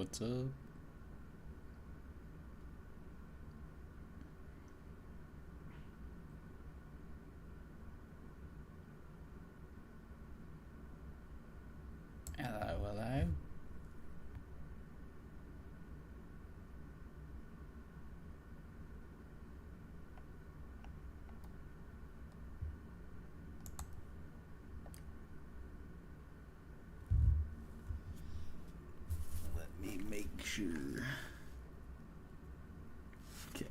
What's up? Hello, hello. Let me make sure. Okay.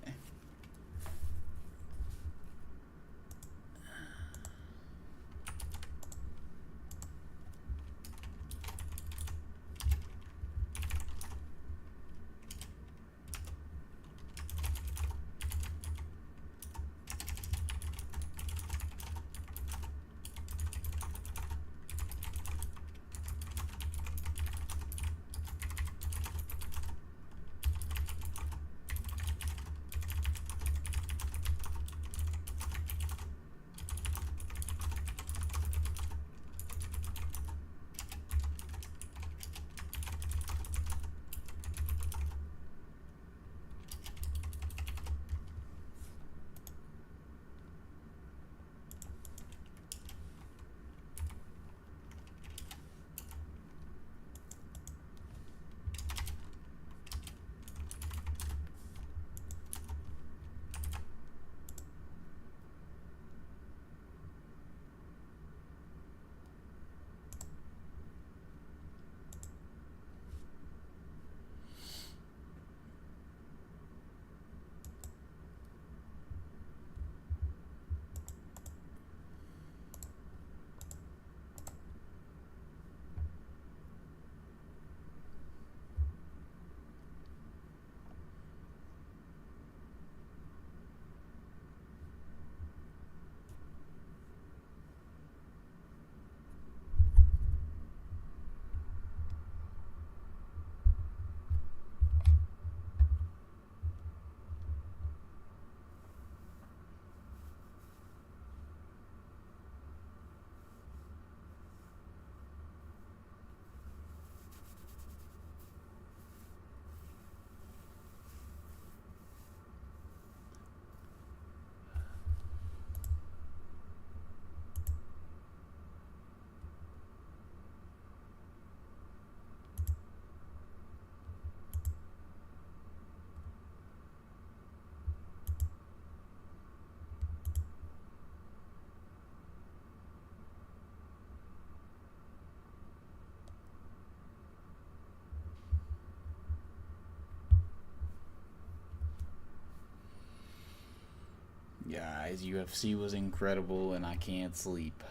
Guys, UFC was incredible and I can't sleep.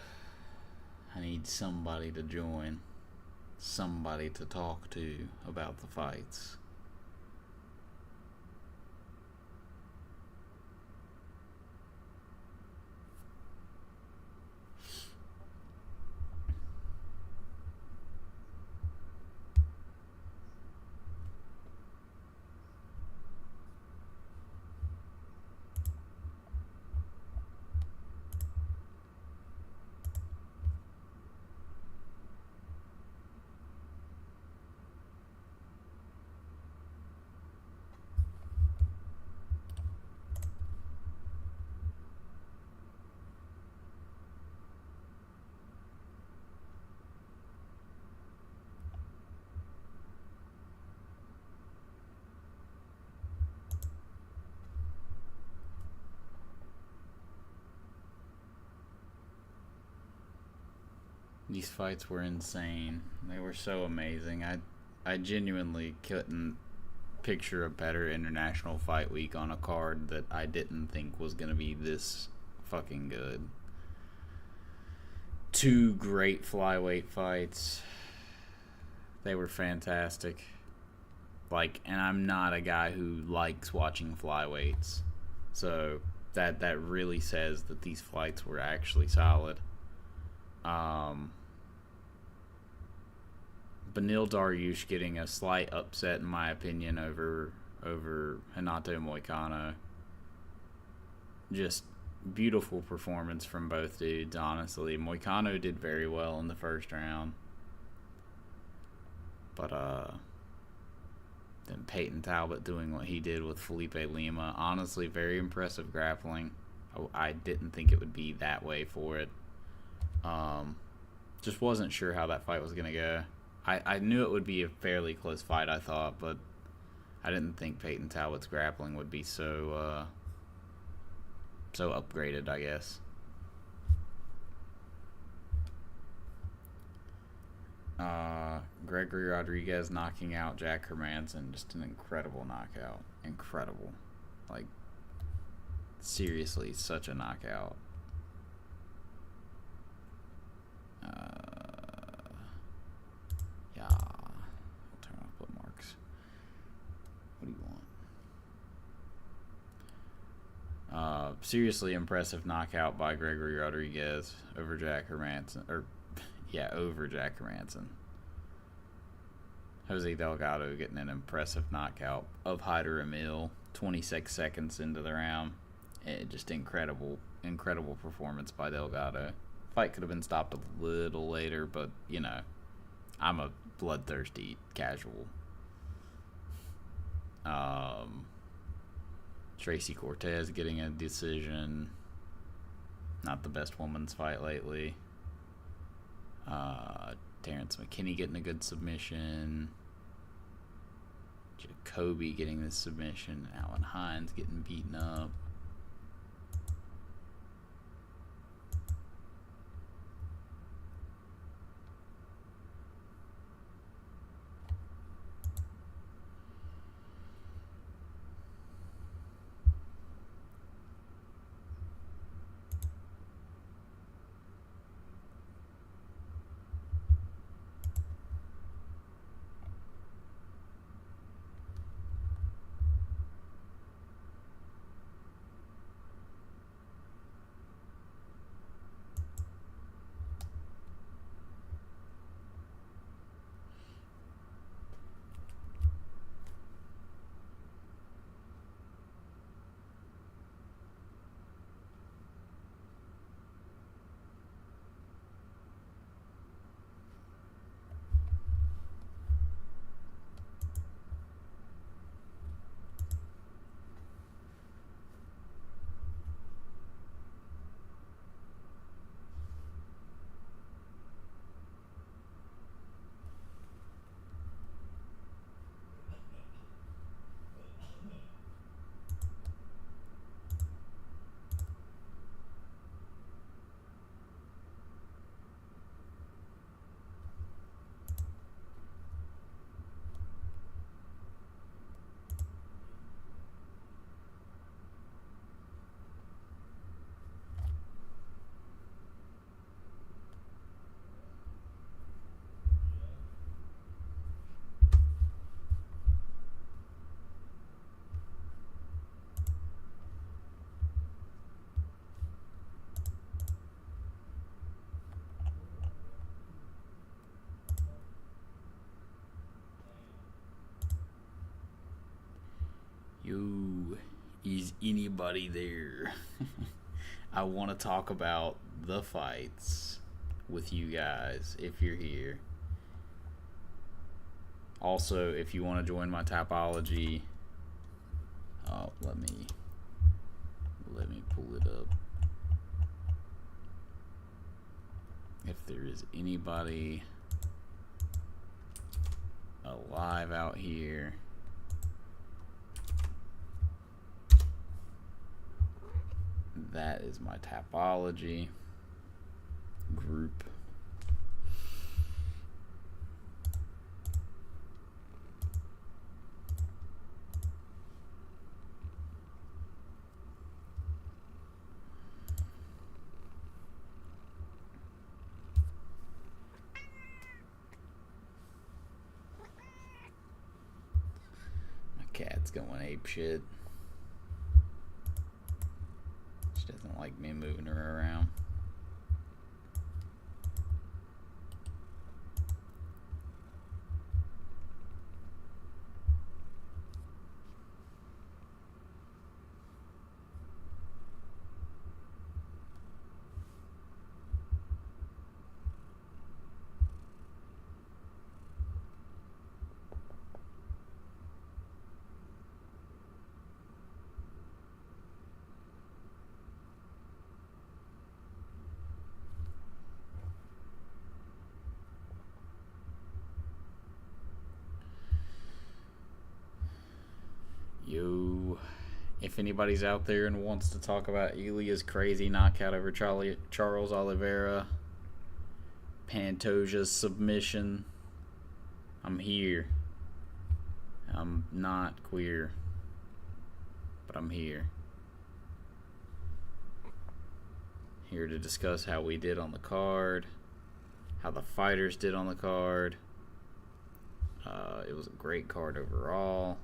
I need somebody to join, somebody to talk to about the fights. These fights were insane. They were so amazing. I genuinely couldn't picture a better international fight week on a card that I didn't think was going to be this fucking good. Two great flyweight fights. They were fantastic. And I'm not a guy who likes watching flyweights. So that really says that these fights were actually solid. Benil Dariush getting a slight upset in my opinion over Renato Moicano. Just beautiful performance from both dudes, honestly. Moicano did very well in the first round. But Then Peyton Talbot doing what he did with Felipe Lima. Honestly, very impressive grappling. I didn't think it would be that way for it. Just wasn't sure how that fight was going to go. I knew it would be a fairly close fight, I thought, but I didn't think Peyton Talbot's grappling would be so upgraded, I guess. Gregory Rodriguez knocking out Jack Hermanson. Just an incredible knockout. Incredible. Like, seriously, such a knockout. Yeah. I'll turn off bookmarks. What do you want? Seriously impressive knockout by Gregory Rodriguez over Jack Hermanson. Over Jack Hermanson. Jose Delgado getting an impressive knockout of Hyder Emil 26 seconds into the round. Just incredible performance by Delgado. Fight could have been stopped a little later, but, you know, I'm a bloodthirsty casual. Tracy Cortez getting a decision. Not the best woman's fight lately. Terrence McKinney getting a good submission. Jacoby getting this submission. Alan Hines getting beaten up. Yo, is anybody there? I want to talk about the fights with you guys if you're here. Also, if you want to join my Tapology, let me pull it up. If there is anybody alive out here, that is my Tapology group. My cat's going ape shit. Doesn't like me moving her around. if anybody's out there and wants to talk about Ilya's crazy knockout over Charles Oliveira, Pantoja's submission, I'm here. I'm not queer, but I'm here. Here to discuss how we did on the card, how the fighters did on the card. It was a great card overall.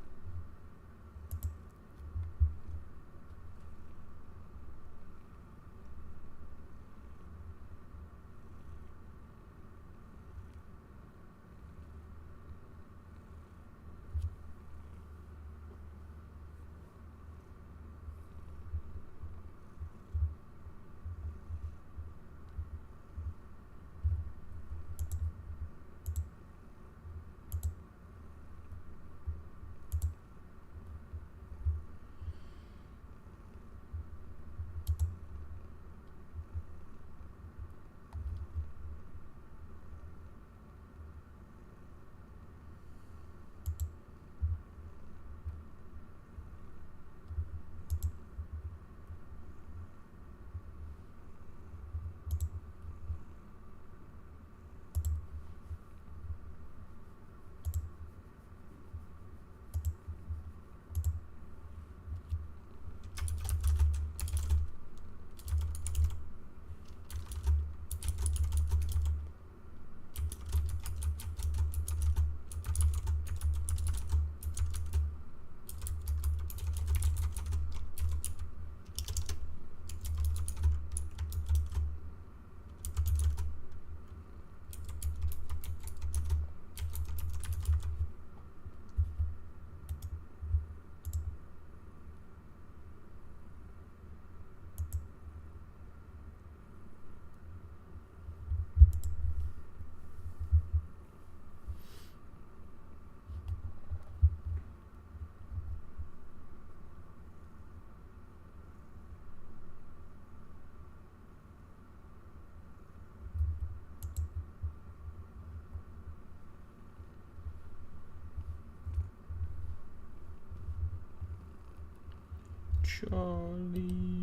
Charlie's.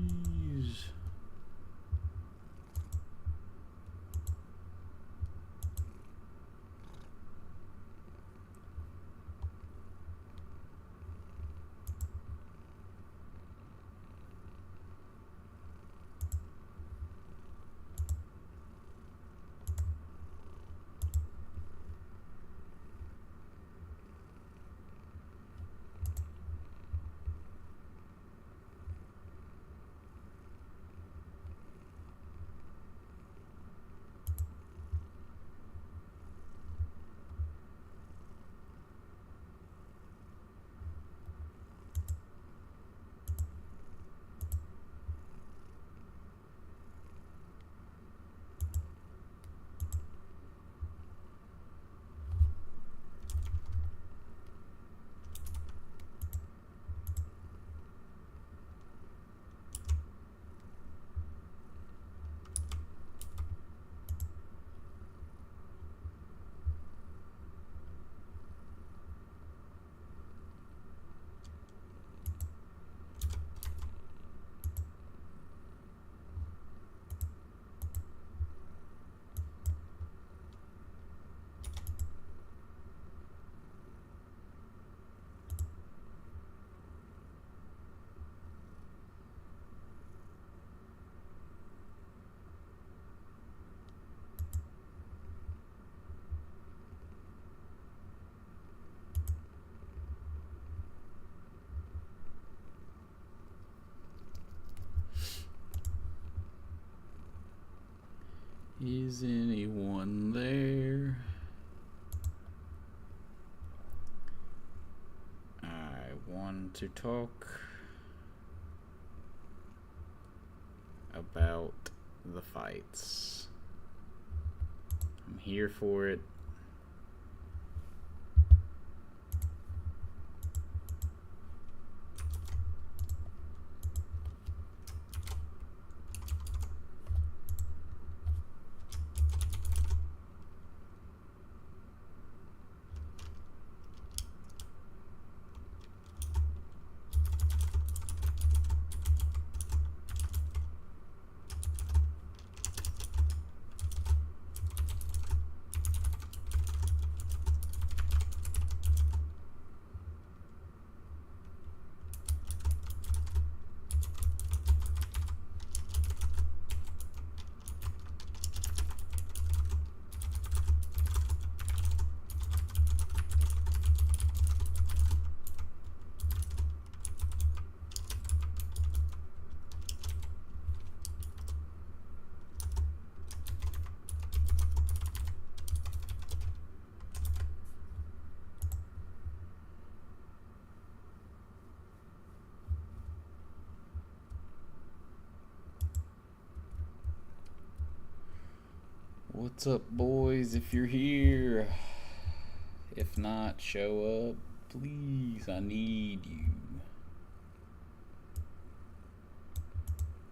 Is anyone there? I want to talk about the fights. I'm here for it. What's up, boys? If you're here, if not, show up, please. I need you.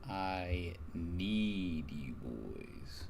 I need you, boys.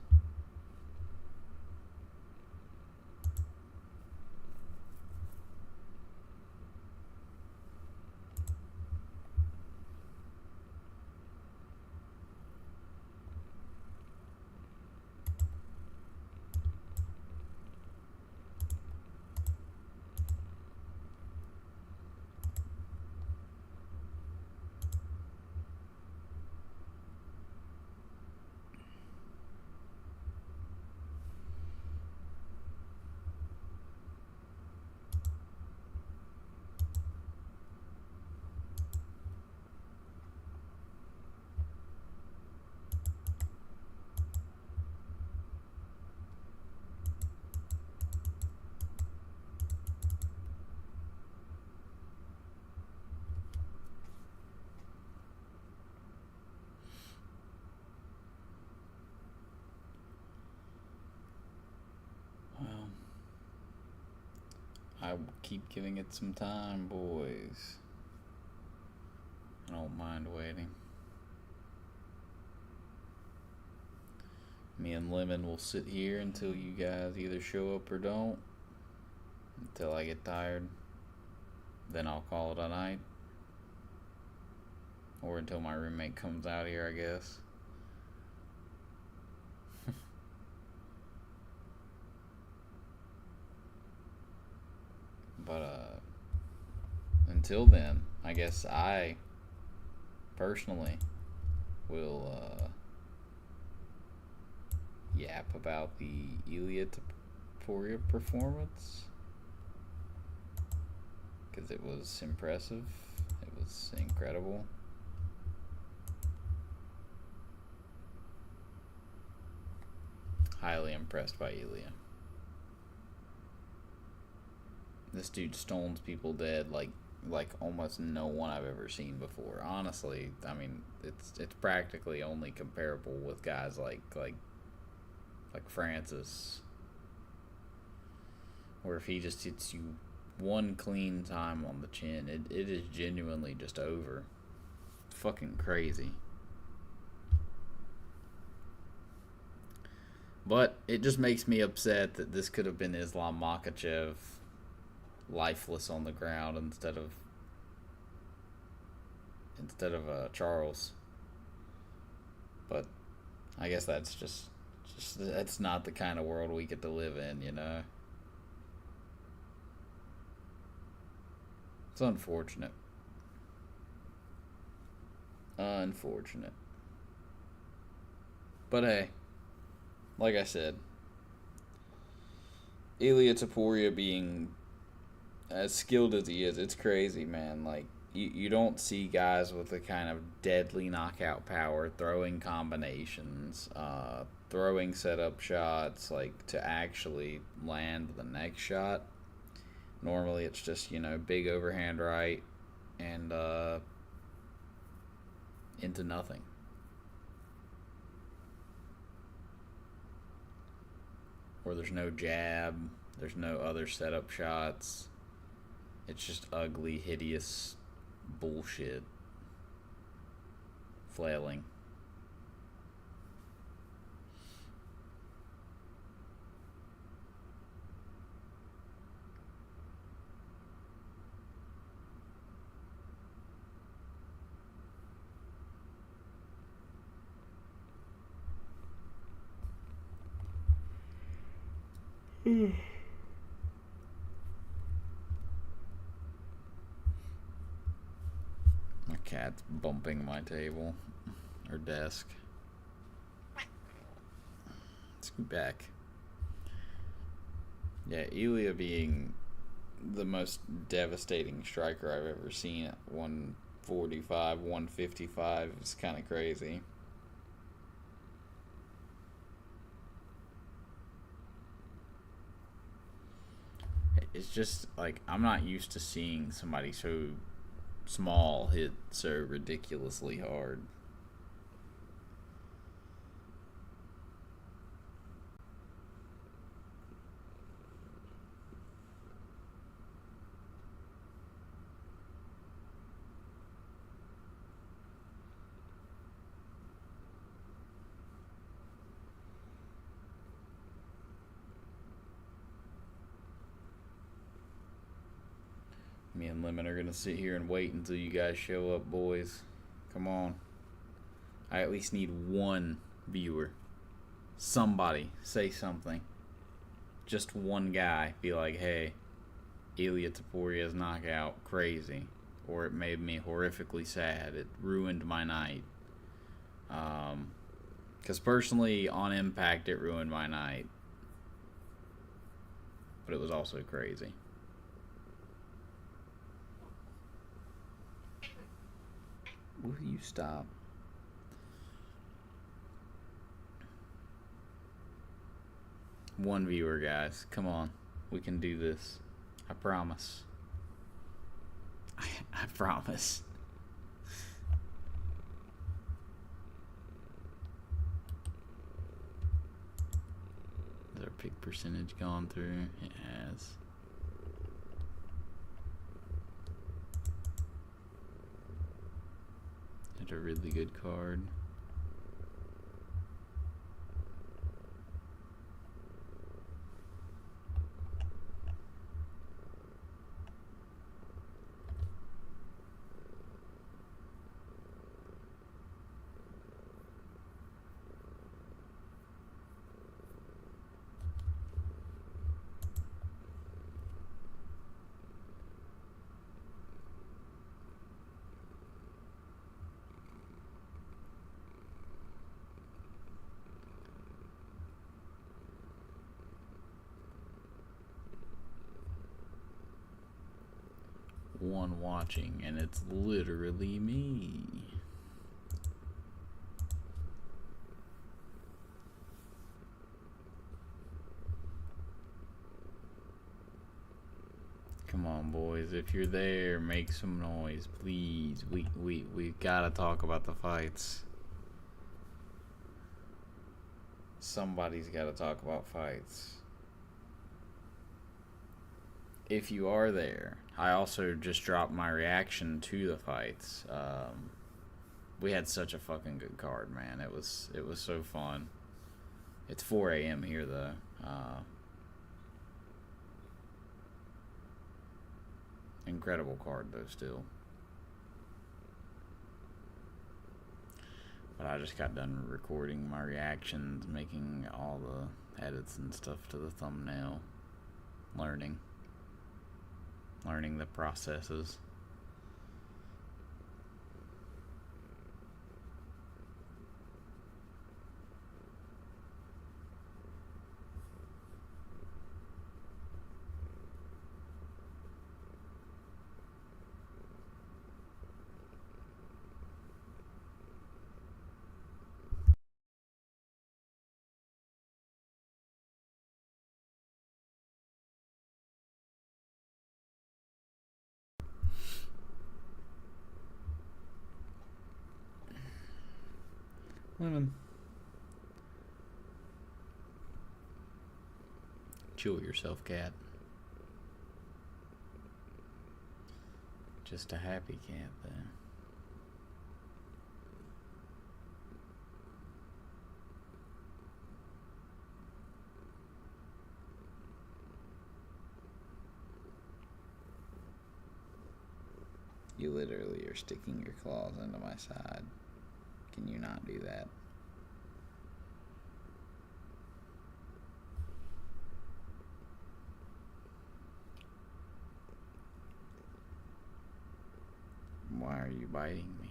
I will keep giving it some time, boys. I don't mind waiting. Me and Lemon will sit here until you guys either show up or don't. Until I get tired. Then I'll call it a night. Or until my roommate comes out here, I guess. But until then, I guess I personally will yap about the Ilya Taporia performance, because it was impressive. It was incredible. Highly impressed by Ilya. This dude stones people dead like almost no one I've ever seen before. Honestly, I mean, it's practically only comparable with guys like Francis, where if he just hits you one clean time on the chin, it is genuinely just over. Fucking crazy. But it just makes me upset that this could have been Islam Makhachev lifeless on the ground instead of Charles. But I guess that's just that's not the kind of world we get to live in, you know. It's unfortunate. Unfortunate. But hey, like I said, Ilya Taporia being as skilled as he is, it's crazy, man. Like, you don't see guys with the kind of deadly knockout power, throwing combinations, throwing setup shots, like, to actually land the next shot. Normally it's just, big overhand right and into nothing. Or there's no jab, there's no other setup shots. It's just ugly, hideous bullshit. Flailing. My cat's bumping my table or desk. Let's go back. Yeah, Ilya being the most devastating striker I've ever seen at 145, 155 is kind of crazy. It's just like I'm not used to seeing somebody so small hit so ridiculously hard. Me and Lemon are gonna sit here and wait until you guys show up, boys. Come on. I at least need one viewer. Somebody say something. Just one guy be like, hey, Ilia Toporia's knockout, crazy. Or it made me horrifically sad. It ruined my night. Because personally, on Impact, it ruined my night. But it was also crazy. Will you stop? One viewer, guys. Come on. We can do this. I promise. I promise. Has our pick percentage gone through? It has. It's a really good card. One watching, and it's literally me. Come on, boys, if you're there, make some noise, please. We gotta talk about the fights. Somebody's gotta talk about fights. If you are there, I also just dropped my reaction to the fights. We had such a fucking good card, man. It was so fun. It's 4 a.m. here though. Incredible card though still. But I just got done recording my reactions, making all the edits and stuff to the thumbnail. Learning the processes. Lemon. Chill yourself, cat. Just a happy cat, though. You literally are sticking your claws into my side. Can you not do that? Why are you biting me?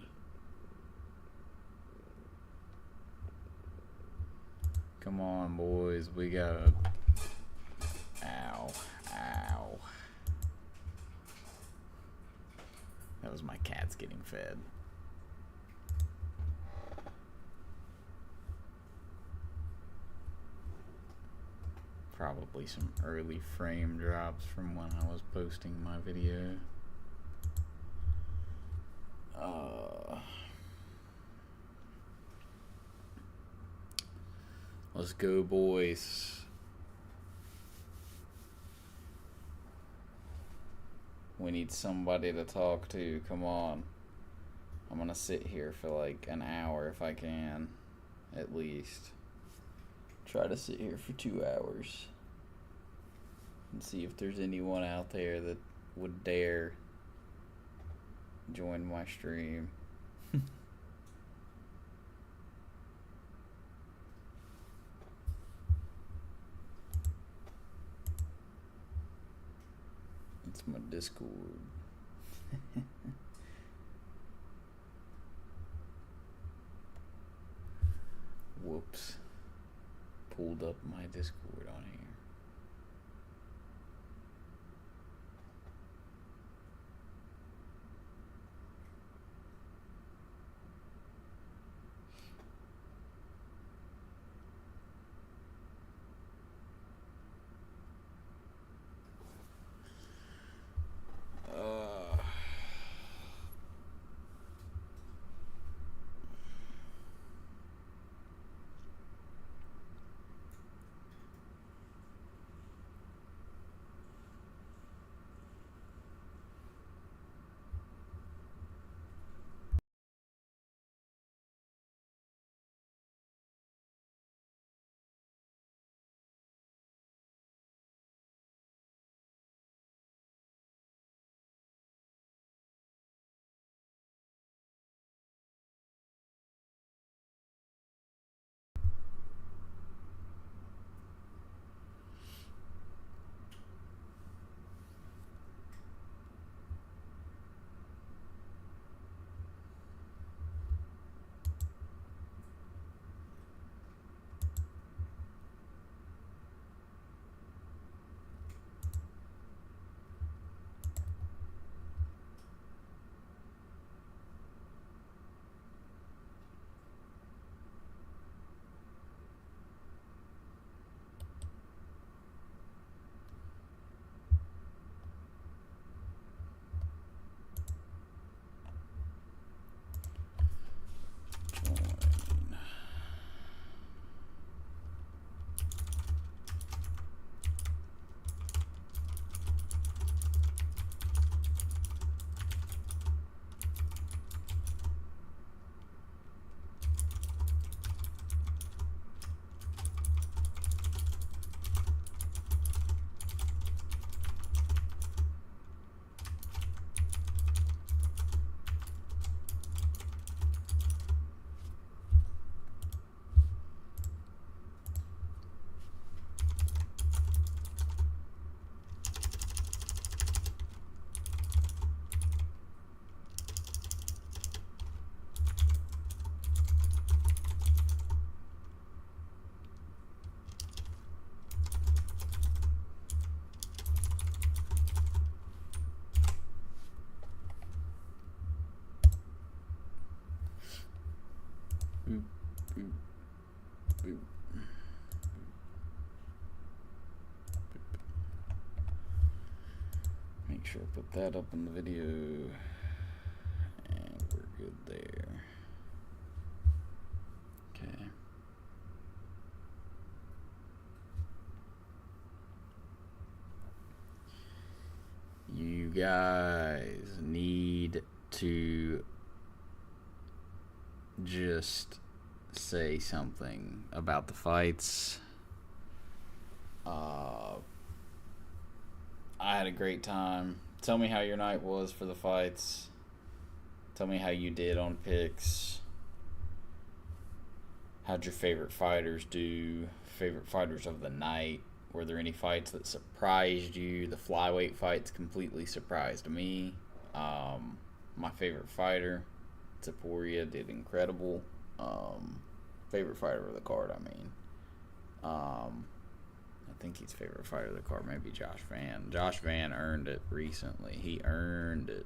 Come on, boys. We gotta... Ow. Ow. That was my cats getting fed. Probably some early frame drops from when I was posting my video. Let's go, boys. We need somebody to talk to. Come on. I'm gonna sit here for like an hour if I can, at least. Try to sit here for 2 hours and see if there's anyone out there that would dare join my stream. It's my Discord. Whoops. Pulled up my Discord on here. Make sure I put that up in the video, and we're good there. Okay. You guys need to just say something about the fights. I had a great time. Tell me how your night was for the fights. Tell me how you did on picks. How'd your favorite fighters do? Favorite fighters of the night? Were there any fights that surprised you? The flyweight fights completely surprised me. My favorite fighter, Tapology, did incredible. Favorite fighter of the card, I mean. I think his favorite fighter of the card may be Josh Van. Josh Van earned it recently. He earned it.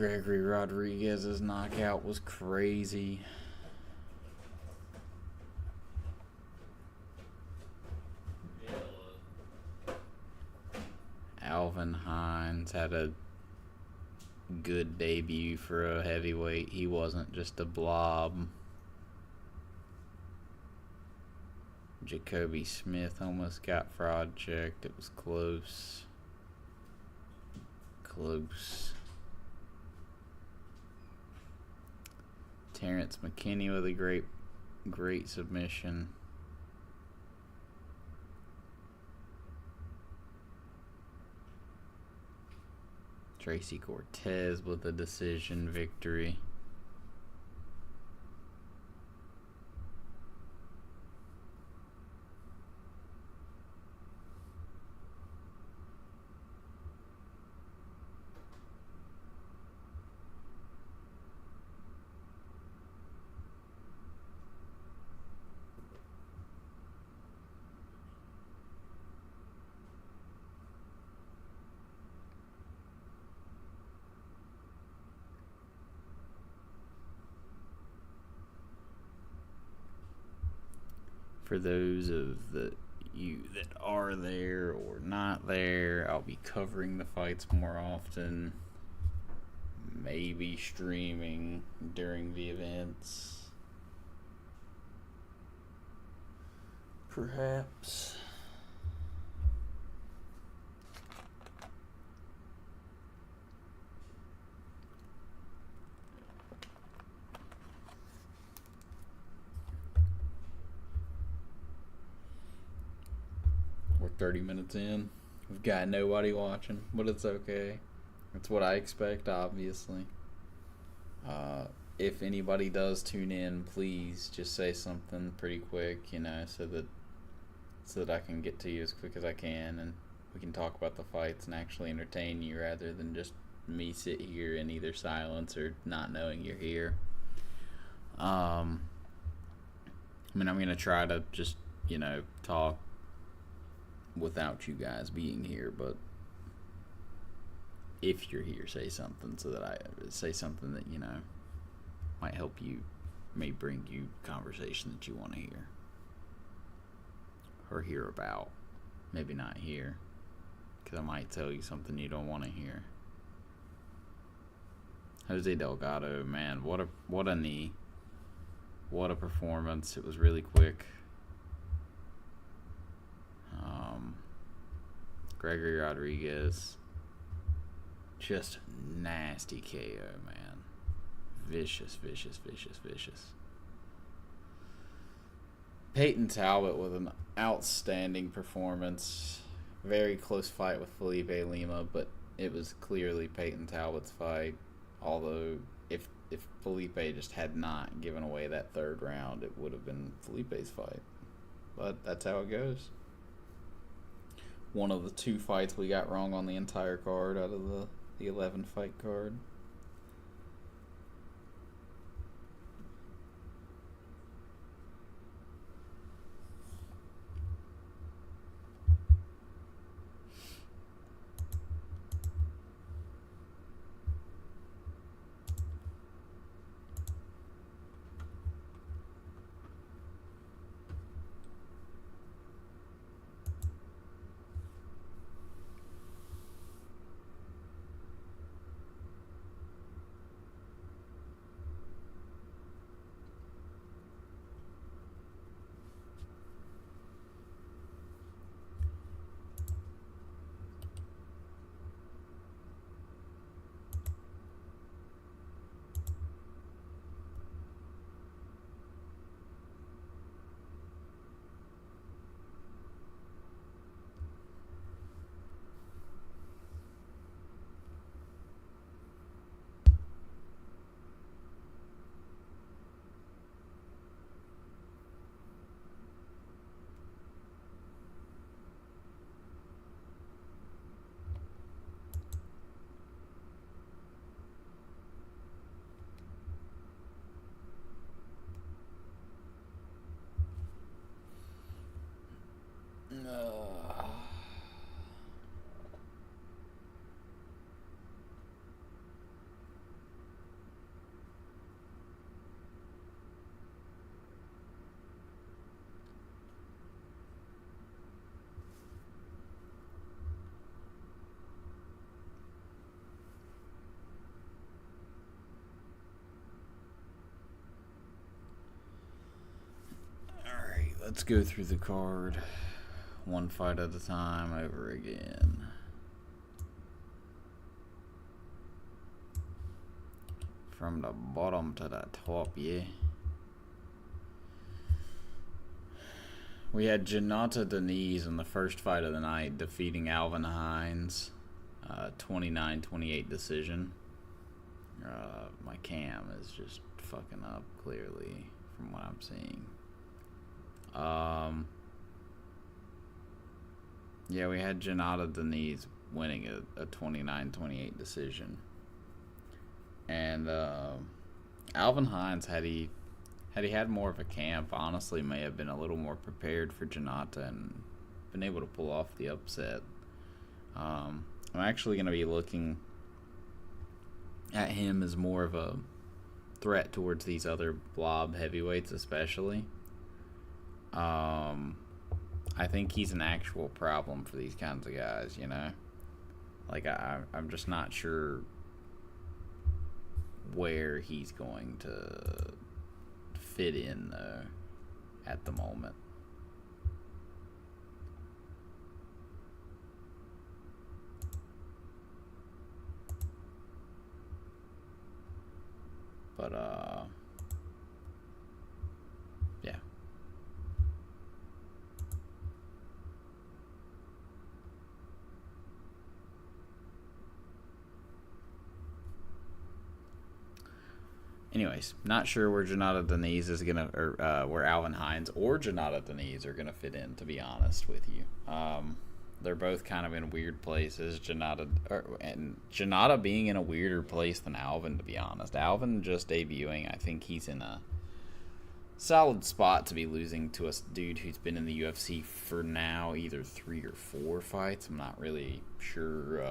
Gregory Rodriguez's knockout was crazy. Alvin Hines had a good debut for a heavyweight. He wasn't just a blob. Jacoby Smith almost got fraud checked. It was close. Close. Terrence McKinney with a great submission. Tracy Cortez with a decision victory. For those of you that are there or not there, I'll be covering the fights more often. Maybe streaming during the events. Perhaps. We're 30 minutes in. We've got nobody watching, but it's okay. It's what I expect, obviously. If anybody does tune in, please just say something pretty quick, so that I can get to you as quick as I can, and we can talk about the fights and actually entertain you rather than just me sit here in either silence or not knowing you're here. I'm gonna try to just, talk without you guys being here, but if you're here, say something so that I say something that might help you, may bring you conversation that you want to hear or hear about. Maybe not hear, because I might tell you something you don't want to hear. Jose Delgado, man, what a knee, what a performance. It was really quick. Gregory Rodriguez, just nasty KO, man. Vicious. Peyton Talbot with an outstanding performance. Very close fight with Felipe Lima, but it was clearly Peyton Talbot's fight. Although, if Felipe just had not given away that third round, it would have been Felipe's fight. But that's how it goes. One of the 2 fights we got wrong on the entire card out of the 11 fight card. Let's go through the card one fight at a time over again. From the bottom to the top, yeah. We had Janata Denise in the first fight of the night, defeating Alvin Hines, 29-28 decision. My cam is just fucking up clearly from what I'm seeing. Yeah, we had Janata Denise winning a 29-28 decision. And Alvin Hines, had he had more of a camp, honestly may have been a little more prepared for Janata and been able to pull off the upset. I'm actually going to be looking at him as more of a threat towards these other blob heavyweights especially. I think he's an actual problem for these kinds of guys, you know? Like, I'm just not sure where he's going to fit in, though, at the moment. But, yeah. Anyways, not sure where Janata Denise is gonna, or where Alvin Hines or Janata Denise are gonna fit in. To be honest with you, they're both kind of in weird places. Janata being in a weirder place than Alvin. To be honest, Alvin just debuting. I think he's in a solid spot to be losing to a dude who's been in the UFC for now either 3 or 4 fights. I'm not really sure.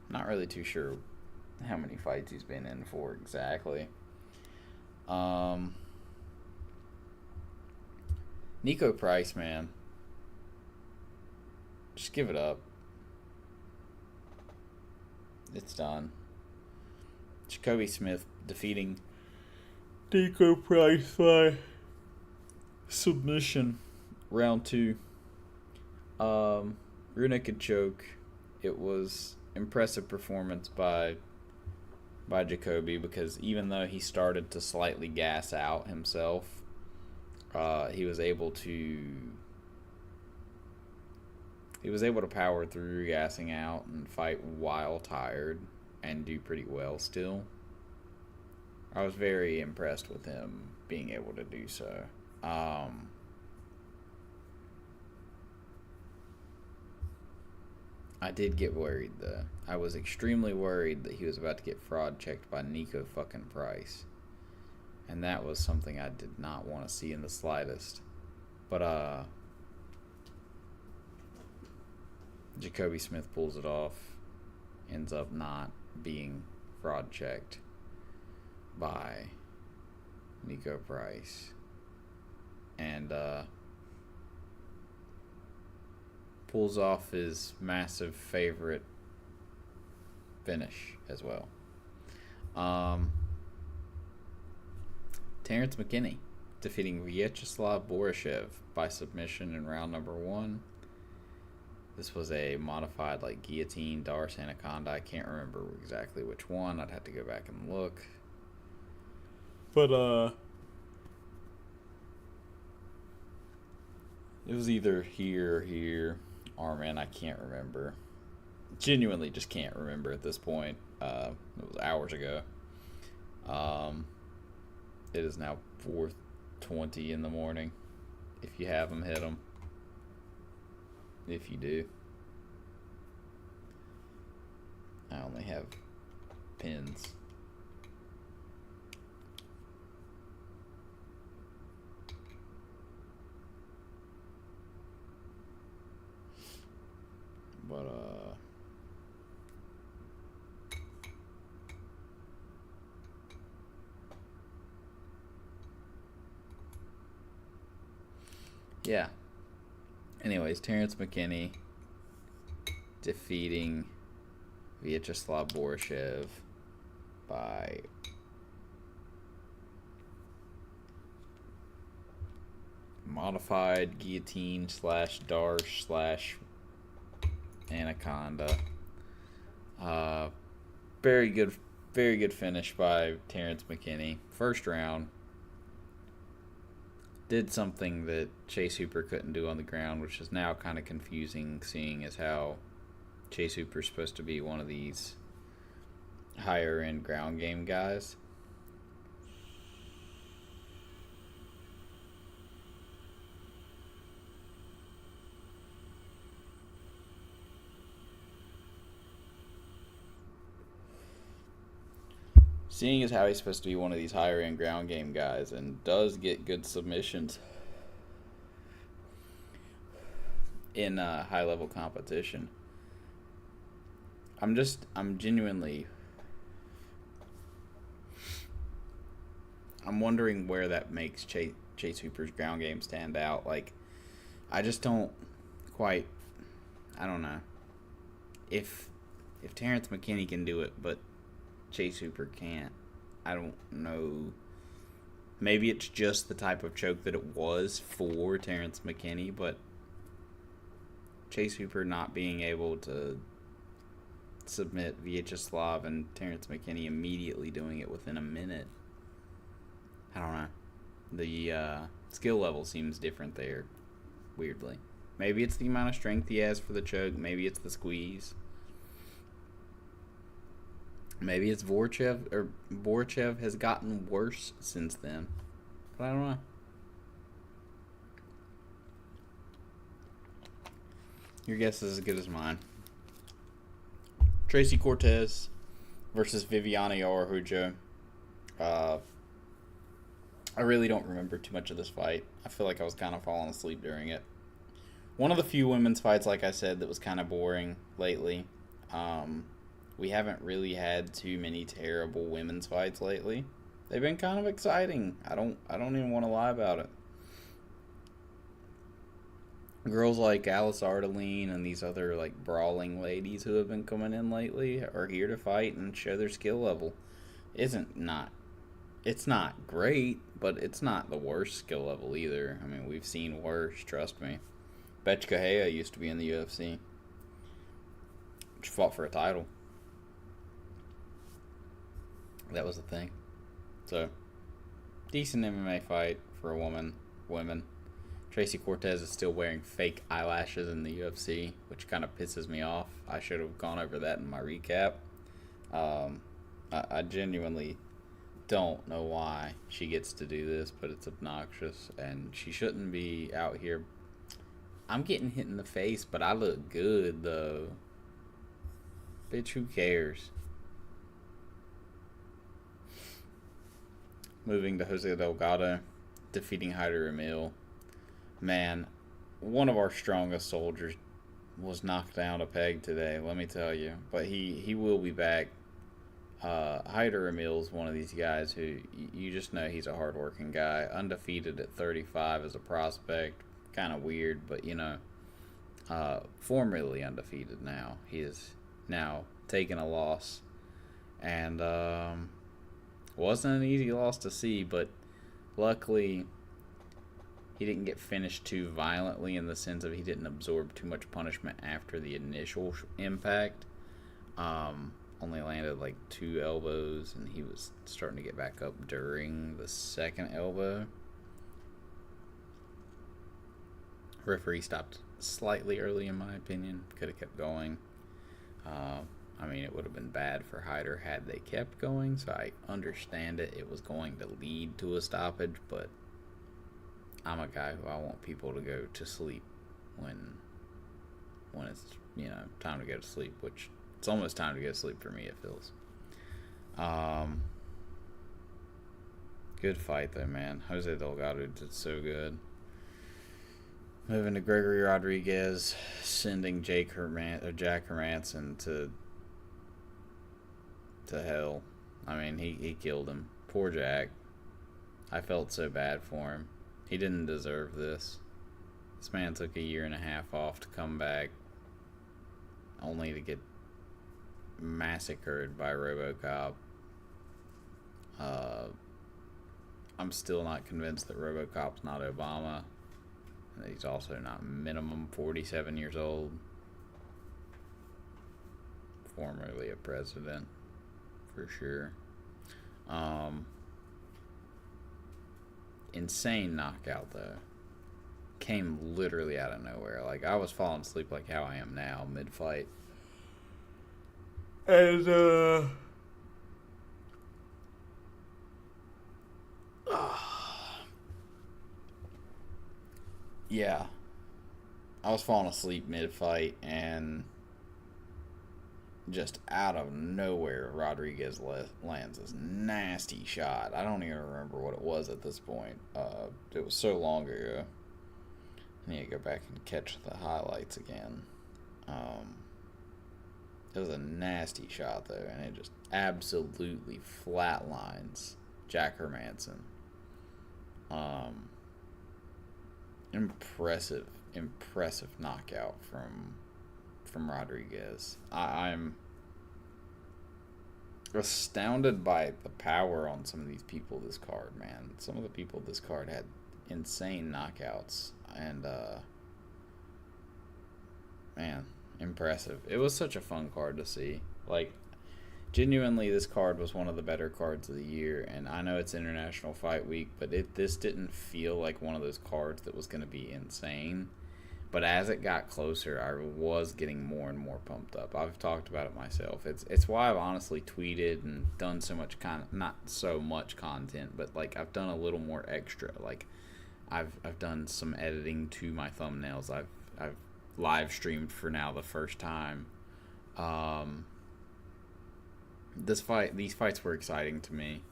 Not really too sure how many fights he's been in for exactly. Nico Price, man. Just give it up. It's done. Jacoby Smith defeating Nico Price by submission. Round 2. Rear naked choke. It was impressive performance by Jacoby, because even though he started to slightly gas out himself, he was able to power through gassing out and fight while tired and do pretty well still. I was very impressed with him being able to do so. I did get worried, though. I was extremely worried that he was about to get fraud checked by Nico fucking Price. And that was something I did not want to see in the slightest. But, Jacoby Smith pulls it off. Ends up not being fraud checked by Nico Price. And, pulls off his massive favorite finish as well. Terrence McKinney defeating Vyacheslav Borishev by submission in round number 1. This was a modified like guillotine, Doris Anaconda. I can't remember exactly which one. I'd have to go back and look. But it was either here or here. Oh man, I can't remember. Genuinely just can't remember at this point. It was hours ago. It is now 4:20 in the morning. If you have them, hit them. If you do. I only have pins. But, yeah. Anyways, Terrence McKinney defeating Vyacheslav Borishev by modified guillotine slash Darsh slash Anaconda. Very good, very good finish by Terrence McKinney. First round. Did something that Chase Hooper couldn't do on the ground, which is now kind of confusing, seeing as how Chase Hooper's supposed to be one of these higher end ground game guys. Seeing as how he's supposed to be one of these higher end ground game guys and does get good submissions in high level competition, I'm genuinely, I'm wondering where that makes Chase Hooper's ground game stand out. Like, I just don't quite, I don't know. If Terrence McKinney can do it, but Chase Hooper can't, I don't know. Maybe it's just the type of choke that it was for Terrence McKinney, but Chase Hooper not being able to submit Vyacheslav and Terrence McKinney immediately doing it within a minute. I don't know. The skill level seems different there, weirdly. Maybe it's the amount of strength he has for the choke. Maybe it's the squeeze. Maybe it's Vorchev has gotten worse since then. But I don't know. Your guess is as good as mine. Tracy Cortez versus Viviana Araujo. I really don't remember too much of this fight. I feel like I was kind of falling asleep during it. One of the few women's fights, like I said, that was kind of boring lately. We haven't really had too many terrible women's fights lately. They've been kind of exciting. I don't even want to lie about it. Girls like Alice Ardeline and these other like brawling ladies who have been coming in lately are here to fight and show their skill level. It's not great, but it's not the worst skill level either. I mean, we've seen worse, trust me. Betch Gahea used to be in the UFC. She fought for a title. That was the thing. So, decent MMA fight for a women. Tracy Cortez is still wearing fake eyelashes in the UFC, which kind of pisses me off. I should have gone over that in my recap. I genuinely don't know why she gets to do this, but it's obnoxious, and she shouldn't be out here. I'm getting hit in the face, but I look good, though. Bitch, who cares? Moving to Jose Delgado, defeating Hyder Emil. Man, one of our strongest soldiers was knocked down a peg today, let me tell you. But he will be back. Hyder Emil is one of these guys who you just know he's a hardworking guy. Undefeated at 35 as a prospect. Kind of weird, but you know, formerly undefeated now. He is now taking a loss. And wasn't an easy loss to see, but luckily he didn't get finished too violently in the sense of he didn't absorb too much punishment after the initial impact. Only landed like 2 elbows, and he was starting to get back up during the second elbow. Referee stopped slightly early, in my opinion. Could have kept going. I mean, it would have been bad for Hyder had they kept going, so I understand it. It was going to lead to a stoppage, but I'm a guy who I want people to go to sleep when it's, you know, time to go to sleep, which it's almost time to go to sleep for me, it feels. Good fight, though, man. Jose Delgado did so good. Moving to Gregory Rodriguez, sending Jack Hermanson to hell. I mean, he killed him. Poor Jack. I felt so bad for him. He didn't deserve this. This man took a year and a half off to come back, only to get massacred by RoboCop. I'm still not convinced that RoboCop's not Obama. He's also not minimum 47 years old. Formerly a president, for sure. Insane knockout, though. Came literally out of nowhere. Like, I was falling asleep like how I am now, mid-fight. And, yeah. I was falling asleep mid-fight, and just out of nowhere, Rodriguez lands this nasty shot. I don't even remember what it was at this point. It was so long ago. I need to go back and catch the highlights again. It was a nasty shot, though, and it just absolutely flatlines Jack Hermanson. Impressive knockout from Rodriguez. I'm astounded by the power on some of these people this card, man. Some of the people this card had insane knockouts, and man, impressive. It was such a fun card to see. Like, genuinely, this card was one of the better cards of the year, and I know it's International Fight Week, but this didn't feel like one of those cards that was going to be insane. But as it got closer, I was getting more and more pumped up. I've talked about it myself. It's why I've honestly tweeted and done so much not so much content, but like I've done a little more extra. Like I've done some editing to my thumbnails. I've live streamed for now the first time. These fights were exciting to me,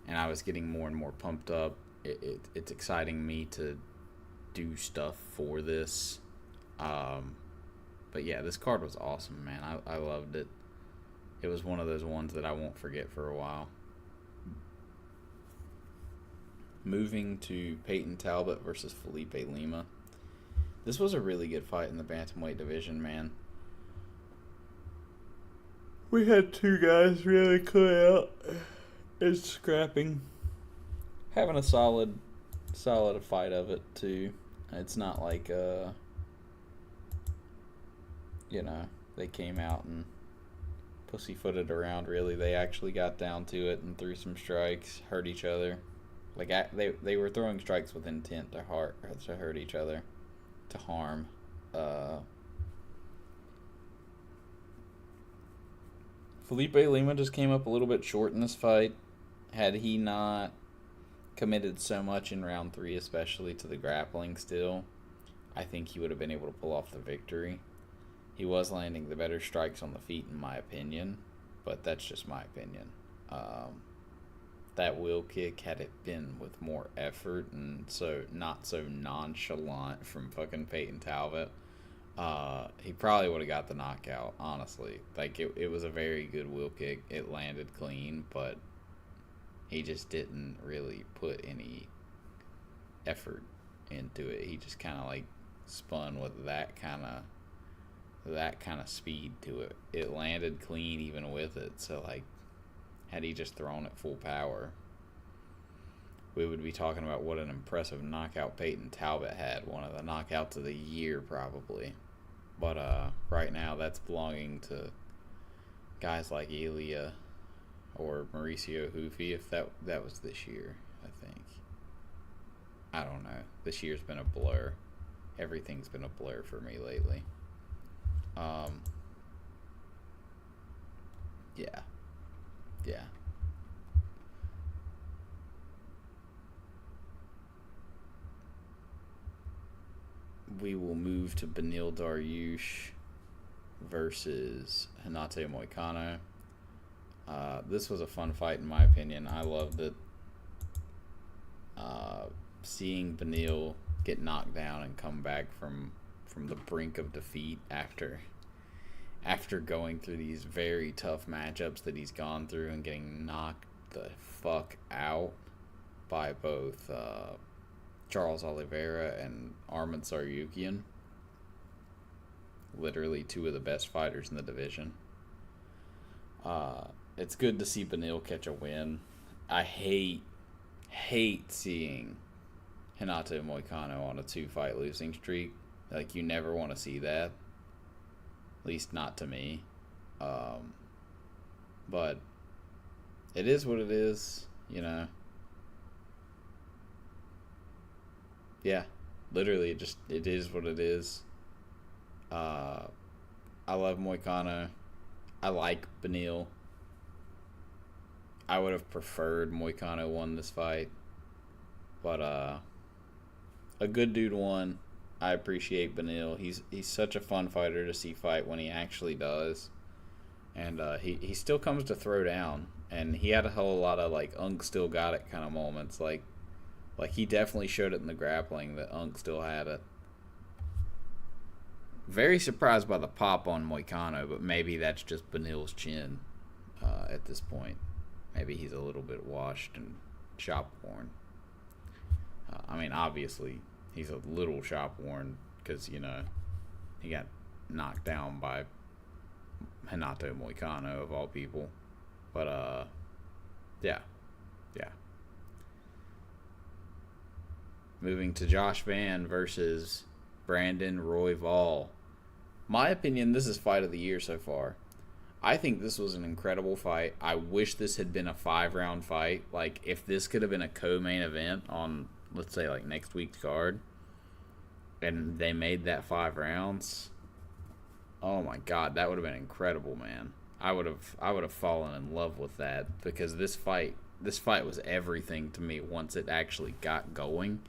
and I was getting more and more pumped up. It's exciting me to do stuff for this. But yeah, this card was awesome, man. I loved it. It was one of those ones that I won't forget for a while. Moving to Peyton Talbot versus Felipe Lima. This was a really good fight in the bantamweight division, man. We had two guys really clear out and scrapping. Having a solid fight of it, too. It's not like, they came out and pussyfooted around, really. They actually got down to it and threw some strikes, hurt each other. Like, they were throwing strikes with intent to hurt each other, to harm. Felipe Lima just came up a little bit short in this fight. Had he not committed so much in round 3, especially to the grappling still, I think he would have been able to pull off the victory. He was landing the better strikes on the feet, in my opinion, but that's just my opinion. That wheel kick, had it been with more effort and not so nonchalant from fucking Peyton Talbot, he probably would have got the knockout, honestly. Like, it was a very good wheel kick. It landed clean, but he just didn't really put any effort into it. He just kind of like spun with that kind of speed to it. It landed clean even with it. So like, had he just thrown it full power, we would be talking about what an impressive knockout Peyton Talbot had. One of the knockouts of the year, probably. But right now, that's belonging to guys like Ilya or Mauricio Hoofy, if that was this year, I think. I don't know. This year's been a blur. Everything's been a blur for me lately. Yeah. We will move to Beneil Dariush versus Renato Moicano. This was a fun fight, in my opinion. I loved it. Seeing Beneil get knocked down and come back from the brink of defeat after going through these very tough matchups that he's gone through and getting knocked the fuck out by both Charles Oliveira and Arman Tsarukyan. Literally two of the best fighters in the division. It's good to see Beneil catch a win. I hate seeing Renato Moicano on a 2-fight losing streak. Like, you never want to see that. At least not to me. But it is what it is, you know. Yeah, literally, it is what it is. I love Moicano. I like Beneil. I would have preferred Moicano won this fight, but a good dude won. I appreciate Beneil. He's such a fun fighter to see fight when he actually does, and he still comes to throw down. And he had a whole lot of like Unk still got it kind of moments. Like he definitely showed it in the grappling that Unk still had it. Very surprised by the pop on Moicano, but maybe that's just Beneil's chin at this point. Maybe he's a little bit washed and shop worn. I mean, obviously, he's a little shop worn because, you know, he got knocked down by Renato Moicano, of all people. But, yeah. Moving to Josh Van versus Brandon Royval. My opinion, this is fight of the year so far. I think this was an incredible fight. I wish this had been a 5-round fight. Like, if this could have been a co-main event on, let's say, like, next week's card, and they made that 5 rounds, oh my God, that would have been incredible, man. I would have fallen in love with that, because this fight was everything to me once it actually got going.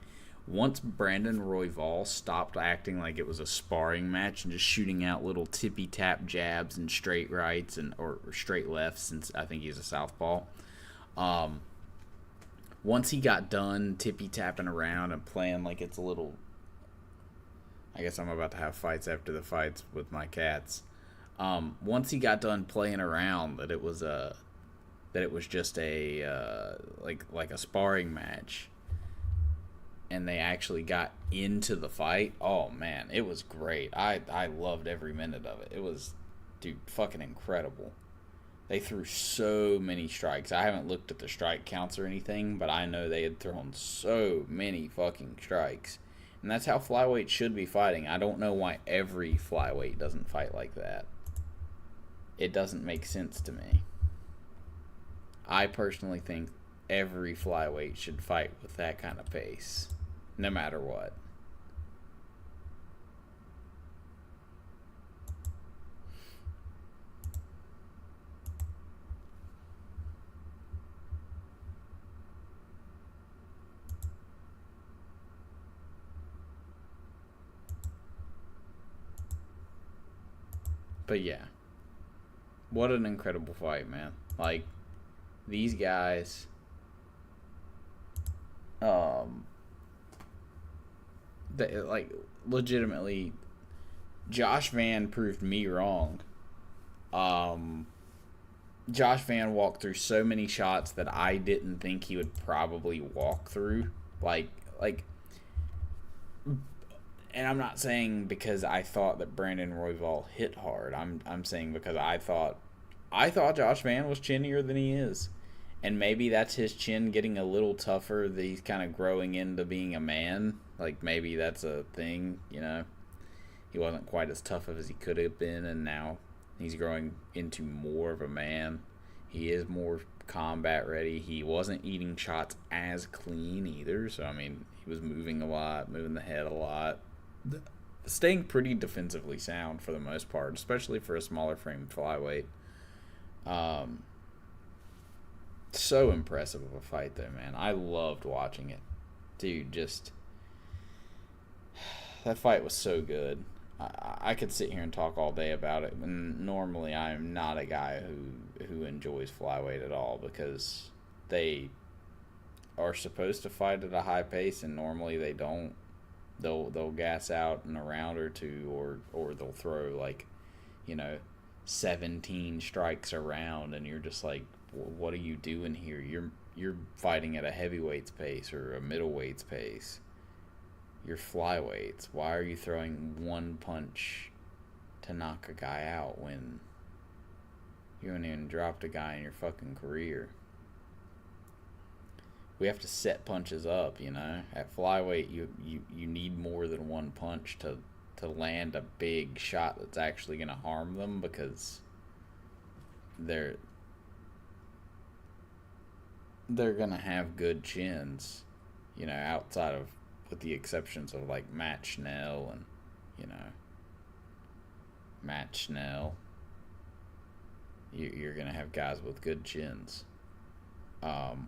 Once Brandon Royval stopped acting like it was a sparring match and just shooting out little tippy-tap jabs and straight rights or straight lefts, since I think he's a southpaw. Once he got done tippy-tapping around and playing like it's a little... I guess I'm about to have fights after the fights with my cats. Once he got done playing around that it was just a like a sparring match, and they actually got into the fight, oh man, it was great. I loved every minute of it. It was, dude, fucking incredible. They threw so many strikes. I haven't looked at the strike counts or anything, but I know they had thrown so many fucking strikes. And that's how flyweight should be fighting. I don't know why every flyweight doesn't fight like that. It doesn't make sense to me. I personally think every flyweight should fight with that kind of pace, no matter what. But yeah, what an incredible fight, man. Like, these guys, like, legitimately, Josh Van proved me wrong. Josh Van walked through so many shots that I didn't think he would probably walk through. Like, and I'm not saying because I thought that Brandon Royval hit hard. I'm saying because I thought Josh Van was chinnier than he is. And maybe that's his chin getting a little tougher, that he's kind of growing into being a man. Like, maybe that's a thing, you know. He wasn't quite as tough as he could have been, and now he's growing into more of a man. He is more combat ready. He wasn't eating shots as clean either. So, I mean, he was moving a lot, moving the head a lot. Staying pretty defensively sound for the most part, especially for a smaller frame flyweight. So impressive of a fight, though, man. I loved watching it. Dude, just... that fight was so good. I could sit here and talk all day about it. And normally I'm not a guy who enjoys flyweight at all, because they are supposed to fight at a high pace, and normally they don't. They'll gas out in a round or two, or they'll throw, like, 17 strikes a round, and you're just like, what are you doing here? You're fighting at a heavyweight's pace or a middleweight's pace. You're flyweights. Why are you throwing one punch to knock a guy out when you haven't even dropped a guy in your fucking career? we have to set punches up. You know, at flyweight, you need more than one punch to land a big shot that's actually going to harm them, because they're they're going to have good chins, you know, outside of, with the exceptions of like Matt Schnell and, you know, Matt Schnell. You're going to have guys with good chins. Um,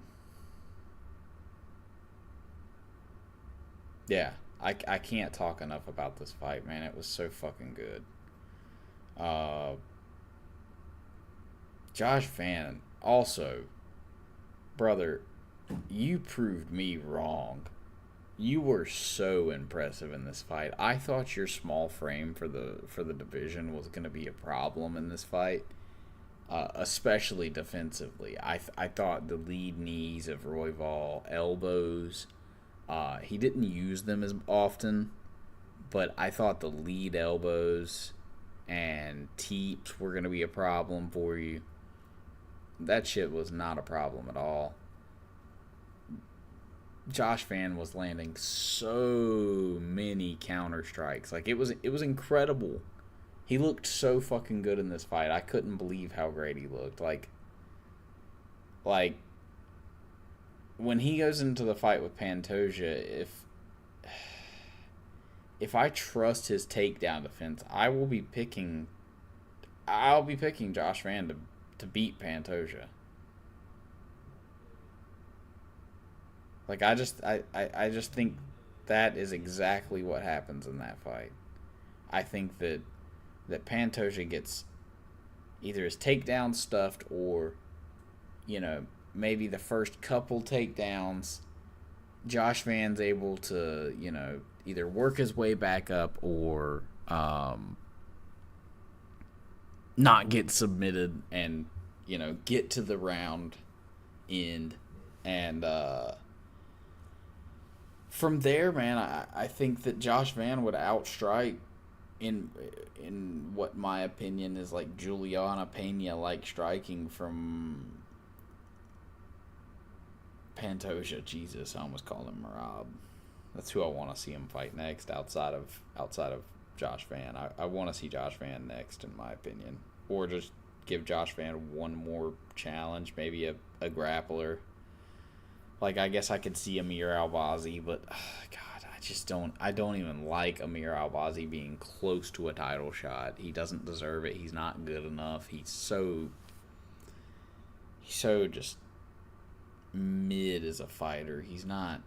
yeah, I can't talk enough about this fight, man. It was so fucking good. Uh, Josh Fan, also, brother, you proved me wrong. You were so impressive in this fight. I thought your small frame for the division was going to be a problem in this fight, especially defensively. I thought the lead knees of Royval, elbows, he didn't use them as often, but I thought the lead elbows and teeps were going to be a problem for you. That shit was not a problem at all. Josh Fan was landing so many counter strikes. Like, it was incredible. He looked so fucking good in this fight. I couldn't believe how great he looked. Like when he goes into the fight with Pantoja, if I trust his takedown defense, I'll be picking Josh Fan to beat Pantoja. Like, I just think that is exactly what happens in that fight. I think that Pantoja gets either his takedown stuffed, or, you know, maybe the first couple takedowns, Josh Van's able to, you know, either work his way back up or not get submitted and, you know, get to the round end. And from there, man, I think that Josh Van would outstrike in what my opinion is like Juliana Pena like striking from Pantoja. Jesus, I almost called him Marab. That's who I want to see him fight next, outside of Josh Van. I want to see Josh Van next, in my opinion, or just give Josh Van one more challenge, maybe a grappler. Like, I guess I could see Amir Albazi, but God, I don't even like Amir Albazi being close to a title shot. He doesn't deserve it. He's not good enough. He's so just mid as a fighter. He's not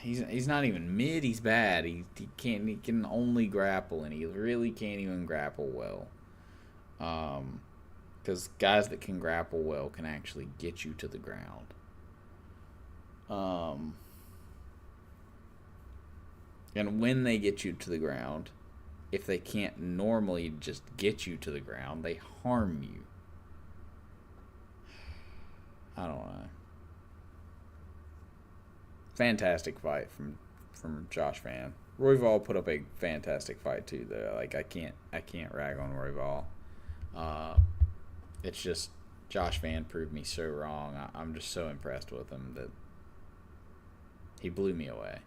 even mid. He's bad. He can only grapple, and he really can't even grapple well. Because guys that can grapple well can actually get you to the ground. And when they get you to the ground, if they can't normally just get you to the ground, they harm you. I don't know. Fantastic fight from Josh Van. Royval put up a fantastic fight too, though. Like, I can't rag on Royval. It's just Josh Van proved me so wrong. I'm just so impressed with him that he blew me away.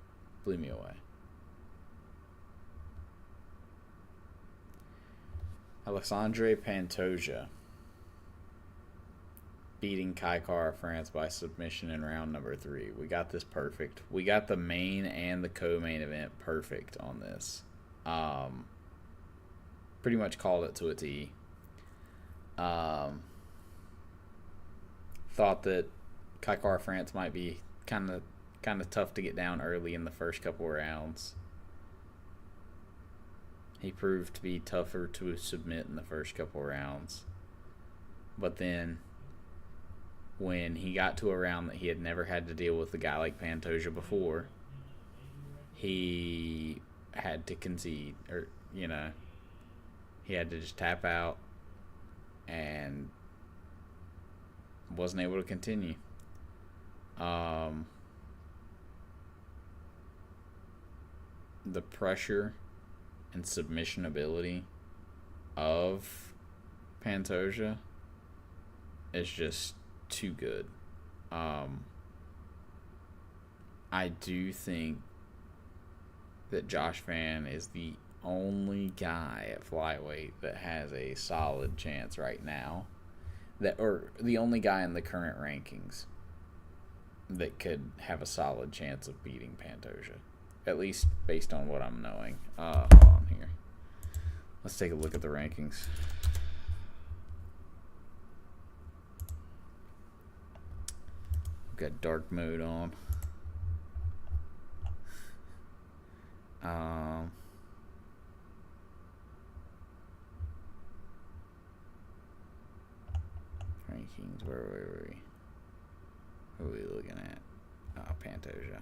Alexandre Pantoja beating Kai Kara France by submission in round number 3. We got this perfect. We got the main and the co-main event perfect on this. Pretty much called it to a T. Thought that Kai Kara France might be kind of tough to get down early in the first couple rounds. He proved to be tougher to submit in the first couple rounds. But then, when he got to a round that he had never had to deal with a guy like Pantoja before, he had to concede. Or, you know, he had to just tap out and wasn't able to continue. The pressure and submission ability of Pantoja is just too good. I do think that Josh Van is the only guy at flyweight that has a solid chance right now, or the only guy in the current rankings that could have a solid chance of beating Pantoja, at least based on what I'm knowing. Hold on here. Let's take a look at the rankings. Got dark mode on. Rankings, where were we? Who are we looking at? Pantoja.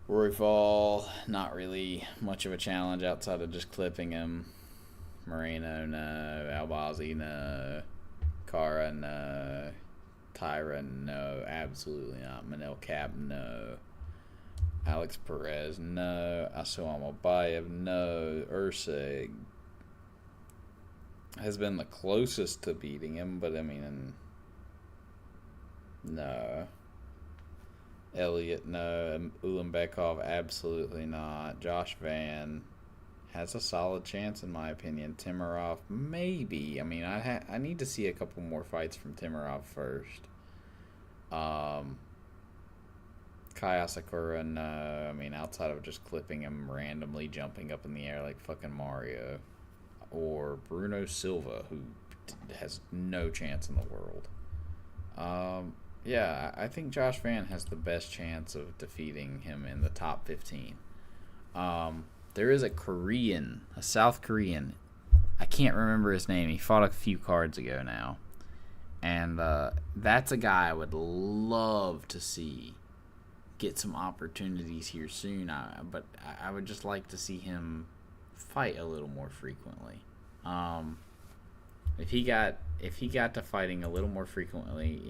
Royval, not really much of a challenge outside of just clipping him. Moreno, no. Albazi, no. Cara, no. Tyra, no. Absolutely not. Manel Cap, no. Alex Perez, no. Asuama Bayev, no. Ursig has been the closest to beating him, but I mean, no. Elliott, no. Ulanbekov, absolutely not. Josh Van has a solid chance, in my opinion. Timarov, maybe. I mean, I need to see a couple more fights from Timarov first. Kai Asakura, no. I mean, outside of just clipping him randomly, jumping up in the air like fucking Mario. Or Bruno Silva, who has no chance in the world. Yeah, I think Josh Van has the best chance of defeating him in the top 15. There is a South Korean. I can't remember his name. He fought a few cards ago now. And that's a guy I would love to see get some opportunities here soon. But I would just like to see him fight a little more frequently. If he got to fighting a little more frequently,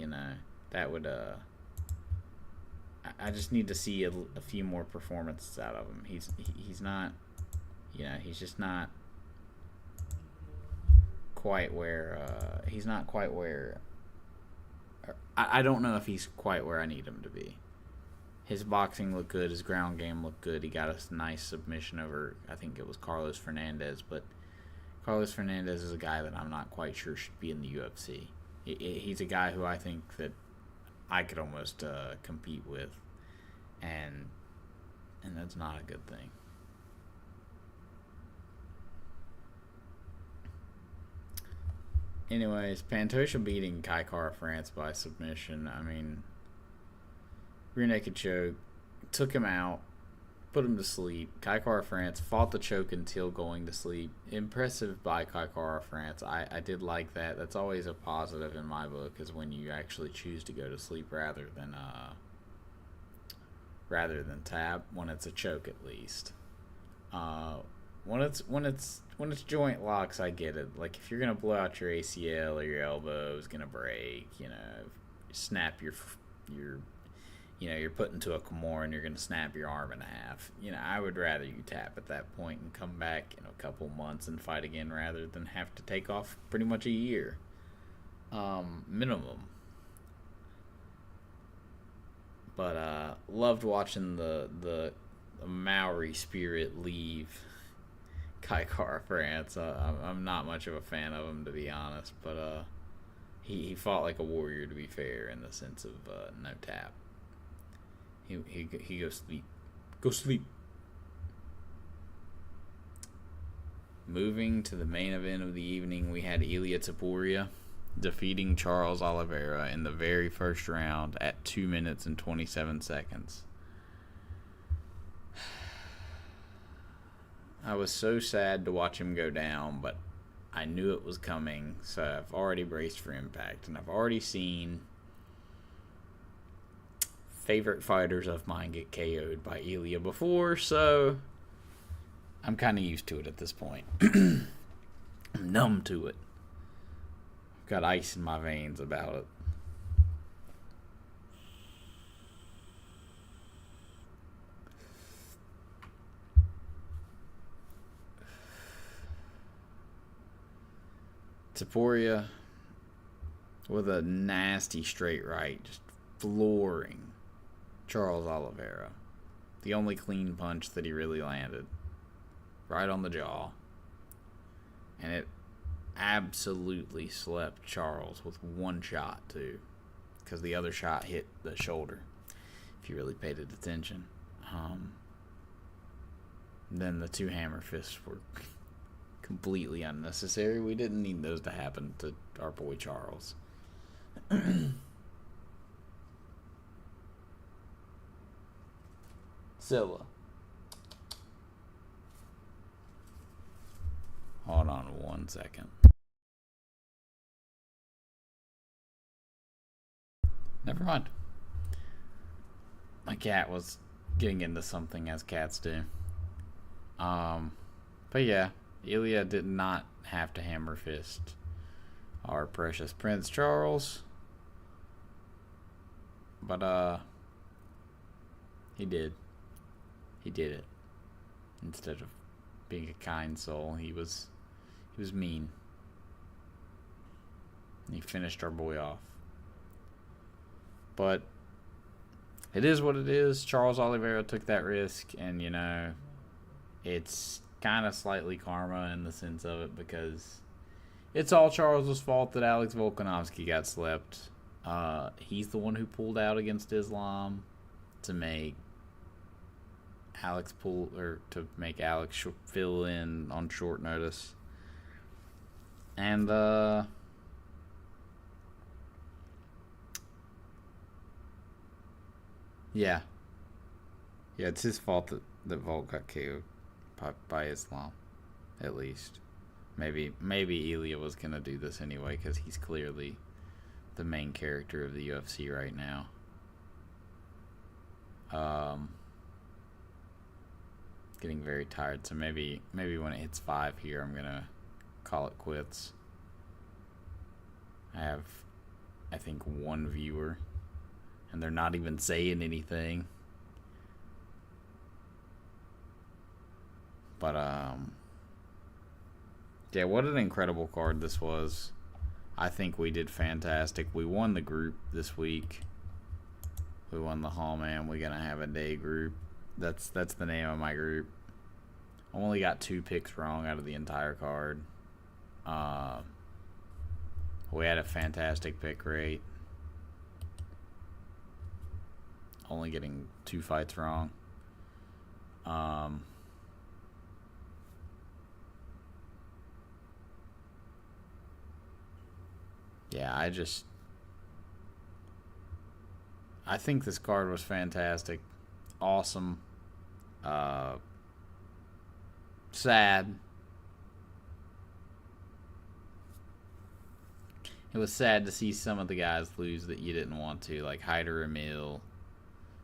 that would I just need to see a few more performances out of him. He's not, he's just not quite where I don't know if he's quite where I need him to be. His boxing looked good. His ground game looked good. He got a nice submission over, I think it was Carlos Fernandez. But Carlos Fernandez is a guy that I'm not quite sure should be in the UFC. He's a guy who I think that I could almost compete with. And that's not a good thing. Anyways, Pantoja beating Kai Kara France by submission. I mean, rear naked choke, took him out, put him to sleep. Kai Kara France fought the choke until going to sleep. Impressive by Kai Kara France. I did like that. That's always a positive in my book, is when you actually choose to go to sleep rather than tap, when it's a choke at least. When it's joint locks, I get it. Like, if you're gonna blow out your ACL or your elbow is gonna break, snap you're put into a Kimura and you're gonna snap your arm in half. I would rather you tap at that point and come back in a couple months and fight again rather than have to take off pretty much a year, minimum. But loved watching the Maori spirit leave Kai Kara France. I'm not much of a fan of him, to be honest, but he fought like a warrior, to be fair, in the sense of no tap. He goes sleep. Go sleep. Moving to the main event of the evening, we had Ilia Topuria defeating Charles Oliveira in the very first round at 2 minutes and 27 seconds. I was so sad to watch him go down, but I knew it was coming, so I've already braced for impact, and I've already seen favorite fighters of mine get KO'd by Ilia before, so I'm kind of used to it at this point. I'm numb to it. I've got ice in my veins about it. Topuria with a nasty straight right, just flooring Charles Oliveira. The only clean punch that he really landed. Right on the jaw. And it absolutely slept Charles with one shot, too. Because the other shot hit the shoulder, if you really paid attention. Then the two hammer fists were completely unnecessary. We didn't need those to happen to our boy Charles. Silla. Hold on 1 second. Never mind. My cat was getting into something, as cats do. But yeah, Ilya did not have to hammer fist our precious Prince Charles. But he did. He did it. Instead of being a kind soul, he was mean. He finished our boy off. But it is what it is. Charles Oliveira took that risk, and it's kind of slightly karma in the sense of it, because it's all Charles' fault that Alex Volkanovski got slept. He's the one who pulled out against Islam to make Alex fill in on short notice. And yeah, it's his fault that Volk got KO'd by Islam, at least. Maybe Ilya was gonna do this anyway, because he's clearly the main character of the UFC right now. Getting very tired, so maybe when it hits 5 here, I'm gonna call it quits. I have, I think, 1 viewer, and they're not even saying anything. But yeah, what an incredible card this was. I think we did fantastic. We won the group this week. We won the Hall Man. We're gonna have a day group. That's the name of my group. I only got 2 picks wrong out of the entire card. We had a fantastic pick rate. Only getting 2 fights wrong. Yeah, I think this card was fantastic. Awesome. Sad. It was sad to see some of the guys lose that you didn't want to, like Hyder Emil,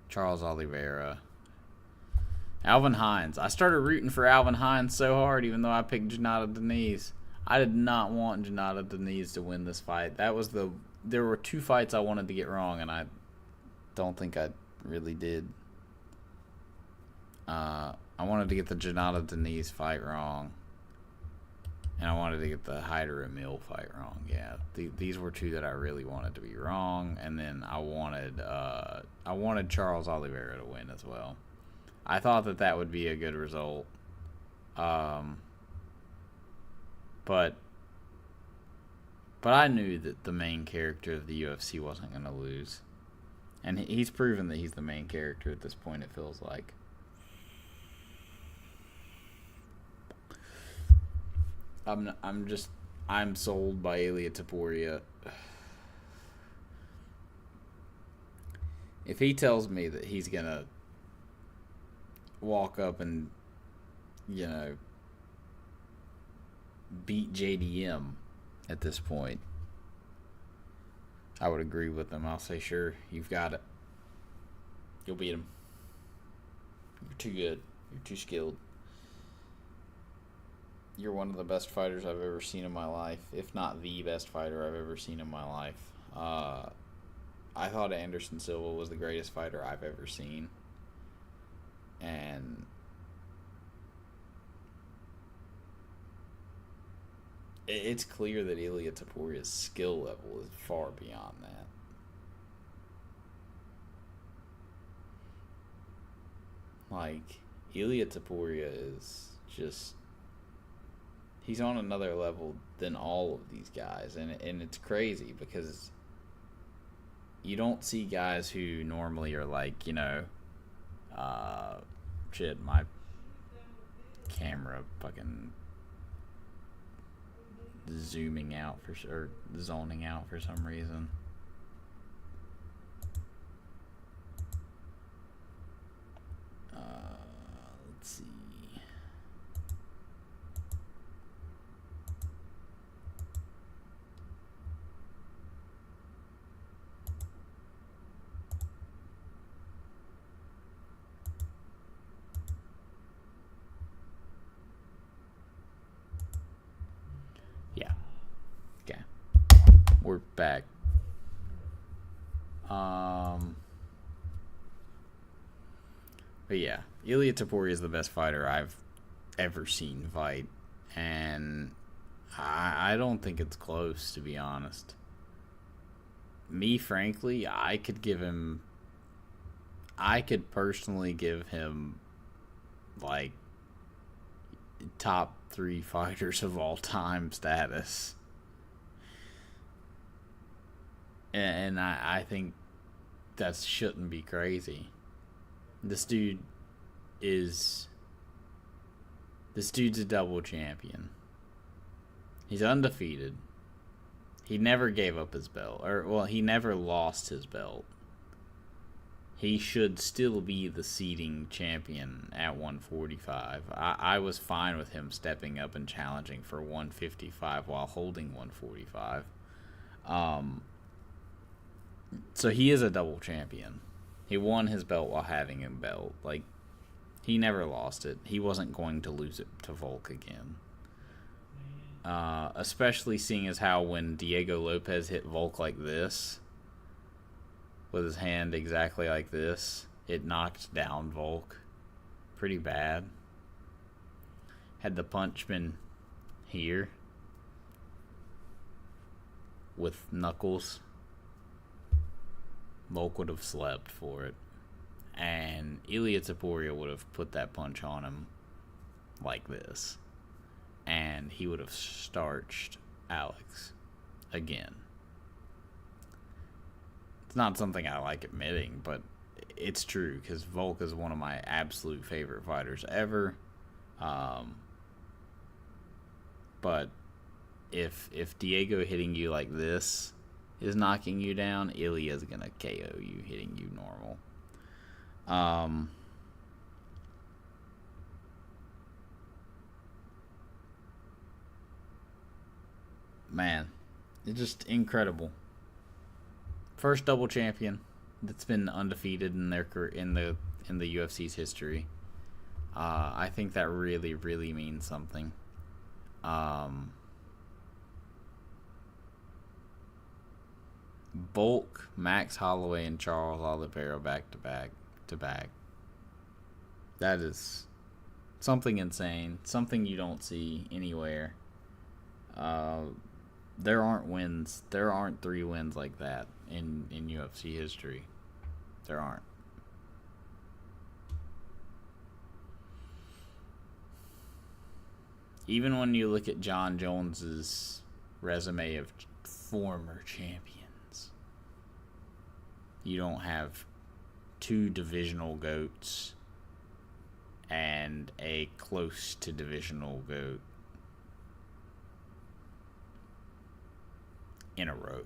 Charles Oliveira, Alvin Hines. I started rooting for Alvin Hines so hard, even though I picked Janata Deniz. I did not want Janata Deniz to win this fight. There were 2 fights I wanted to get wrong, and I don't think I really did. I wanted to get the Janata Deniz fight wrong, and I wanted to get the Hyder Emil fight wrong. Yeah, these were 2 that I really wanted to be wrong, and then I wanted Charles Oliveira to win as well. I thought that would be a good result. But I knew that the main character of the UFC wasn't going to lose. And he's proven that he's the main character at this point, it feels like. I'm sold by Ilia Topuria. If he tells me that he's going to walk up and, beat JDM at this point, I would agree with him. I'll say, sure, you've got it. You'll beat him. You're too good. You're too skilled. You're one of the best fighters I've ever seen in my life, if not the best fighter I've ever seen in my life. I thought Anderson Silva was the greatest fighter I've ever seen. And it's clear that Ilia Topuria's skill level is far beyond that. Like, Ilia Topuria is just, he's on another level than all of these guys, and it's crazy because you don't see guys who normally are like, shit, my camera fucking zooming out or zoning out for some reason. Let's see. Yeah. Okay. We're back. But yeah, Ilia Topuria is the best fighter I've ever seen fight, and I don't think it's close, to be honest. Me, frankly, I could personally give him like top 3 fighters of all time status. And I think that shouldn't be crazy. This dude's a double champion. He's undefeated. He never gave up his belt. He never lost his belt. He should still be the seeding champion at 145. I was fine with him stepping up and challenging for 155 while holding 145. So he is a double champion. He won his belt while having a belt. Like, he never lost it. He wasn't going to lose it to Volk again. Especially seeing as how when Diego Lopez hit Volk like this, with his hand exactly like this, it knocked down Volk pretty bad. Had the punch been here with knuckles, Volk would have slept for it. And Ilia Topuria would have put that punch on him like this. And he would have starched Alex again. It's not something I like admitting, but it's true because Volk is one of my absolute favorite fighters ever. But if Diego hitting you like this is knocking you down, Ilya's gonna KO you hitting you normal. Man, it's just incredible. First double champion that's been undefeated in their in the UFC's history. I think that really, really means something. Bulk, Max Holloway, and Charles Oliveira back to back. That is something insane. Something you don't see anywhere. There aren't wins. There aren't 3 wins like that in UFC history. There aren't. Even when you look at John Jones's resume of former champions, you don't have 2 divisional GOATs and a close to divisional GOAT in a row.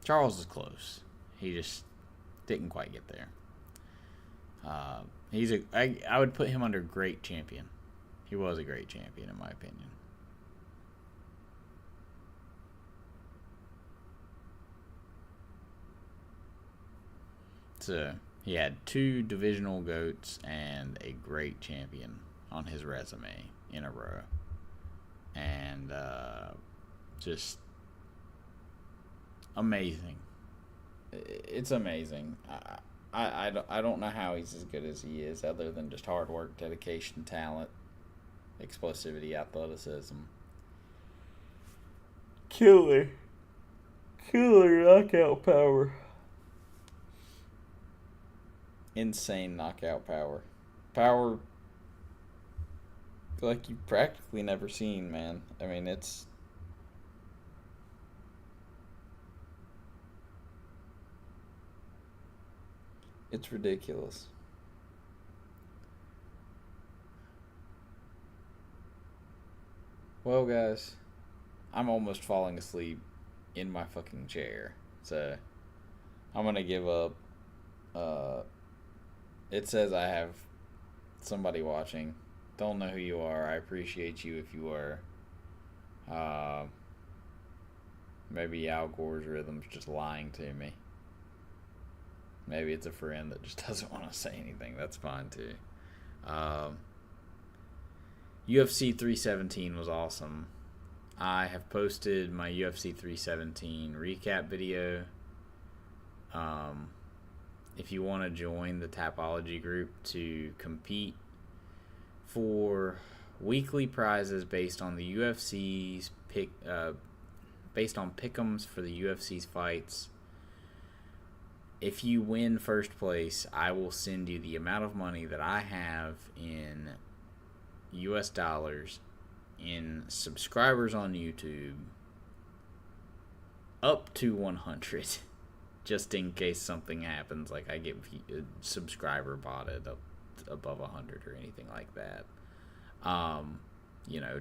Charles is close. He just didn't quite get there. I would put him under great champion. He was a great champion in my opinion. So he had 2 divisional GOATs and a great champion on his resume in a row. And just amazing. It's amazing. I don't know how he's as good as he is, other than just hard work, dedication, talent, explosivity, athleticism. Killer knockout power. Insane knockout power. Power like you've practically never seen, man. I mean, it's ridiculous. Well, guys, I'm almost falling asleep in my fucking chair. So, I'm going to give up. Uh it says I have somebody watching. Don't know who you are. I appreciate you if you are. Uh, Maybe Al Gore's rhythm's just lying to me. Maybe it's a friend that just doesn't want to say anything. That's fine too. Um, UFC 317 was awesome. I have posted my UFC 317 recap video. If you want to join the Tapology group to compete for weekly prizes based on the UFC's based on pick'ems for the UFC's fights. If you win first place, I will send you the amount of money that I have in US dollars in subscribers on YouTube up to 100, just in case something happens, like I get a subscriber botted up above 100 or anything like that.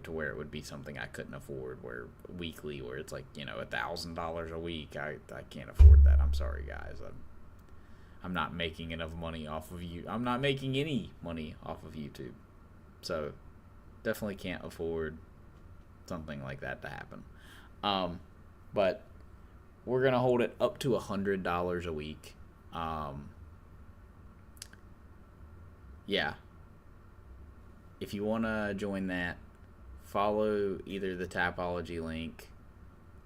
To where it would be something I couldn't afford, where weekly, where it's like, $1,000 a week. I can't afford that. I'm sorry, guys. I'm not making enough money off of you. I'm not making any money off of YouTube. So definitely can't afford something like that to happen. But we're going to hold it up to $100 a week. Yeah. If you want to join that, follow either the Tapology link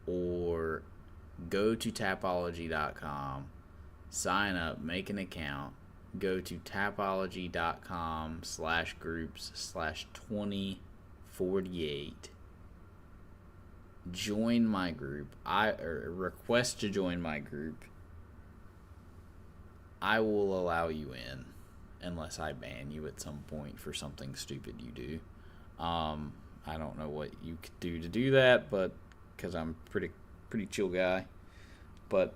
or go to tapology.com, sign up, make an account, go to tapology.com/groups/2048. Join my group. Request to join my group. I will allow you in, unless I ban you at some point for something stupid you do. I don't know what you could do that, but because I'm pretty chill guy. But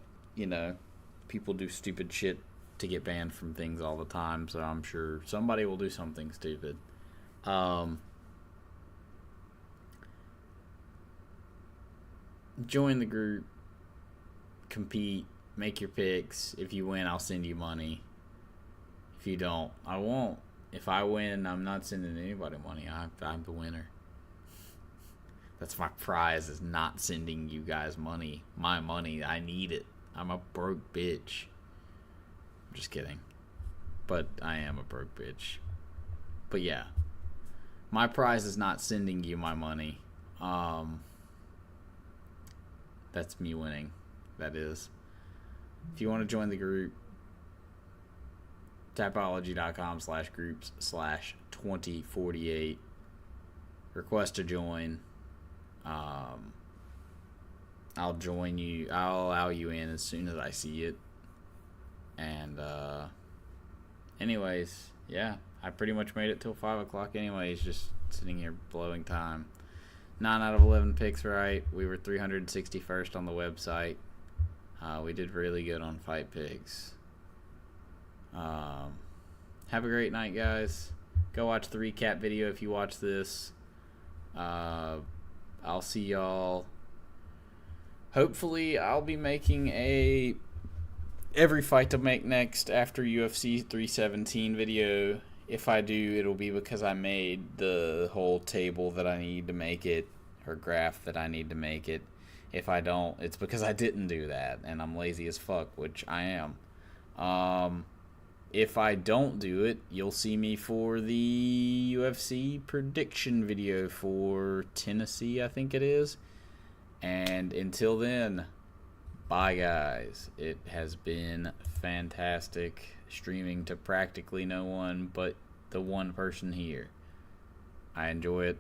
people do stupid shit to get banned from things all the time, so I'm sure somebody will do something stupid. Join the group, compete, make your picks. If you win, I'll send you money. If you don't, I won't. If I win, I'm not sending anybody money. I'm the winner. That's my prize, is not sending you guys money. My money, I need it. I'm a broke bitch. I'm just kidding. But I am a broke bitch. But yeah. My prize is not sending you my money. That's me winning. That is. If you want to join the group, tapology.com/groups/2048. Request to join. I'll join you. I'll allow you in as soon as I see it. And anyways, yeah, I pretty much made it till 5 o'clock anyways, just sitting here blowing time. 9 out of 11 picks right. We were 361st on the website. We did really good on Fight Picks. Have a great night, guys. Go watch the recap video if you watch this. I'll see y'all. Hopefully, I'll be making every fight to make next after UFC 317 video. If I do, it'll be because I made the whole table that I need to make it, or graph that I need to make it. If I don't, it's because I didn't do that, and I'm lazy as fuck, which I am. If I don't do it, you'll see me for the UFC prediction video for Tennessee, I think it is. And until then, bye, guys. It has been fantastic streaming to practically no one but the one person here. I enjoy it.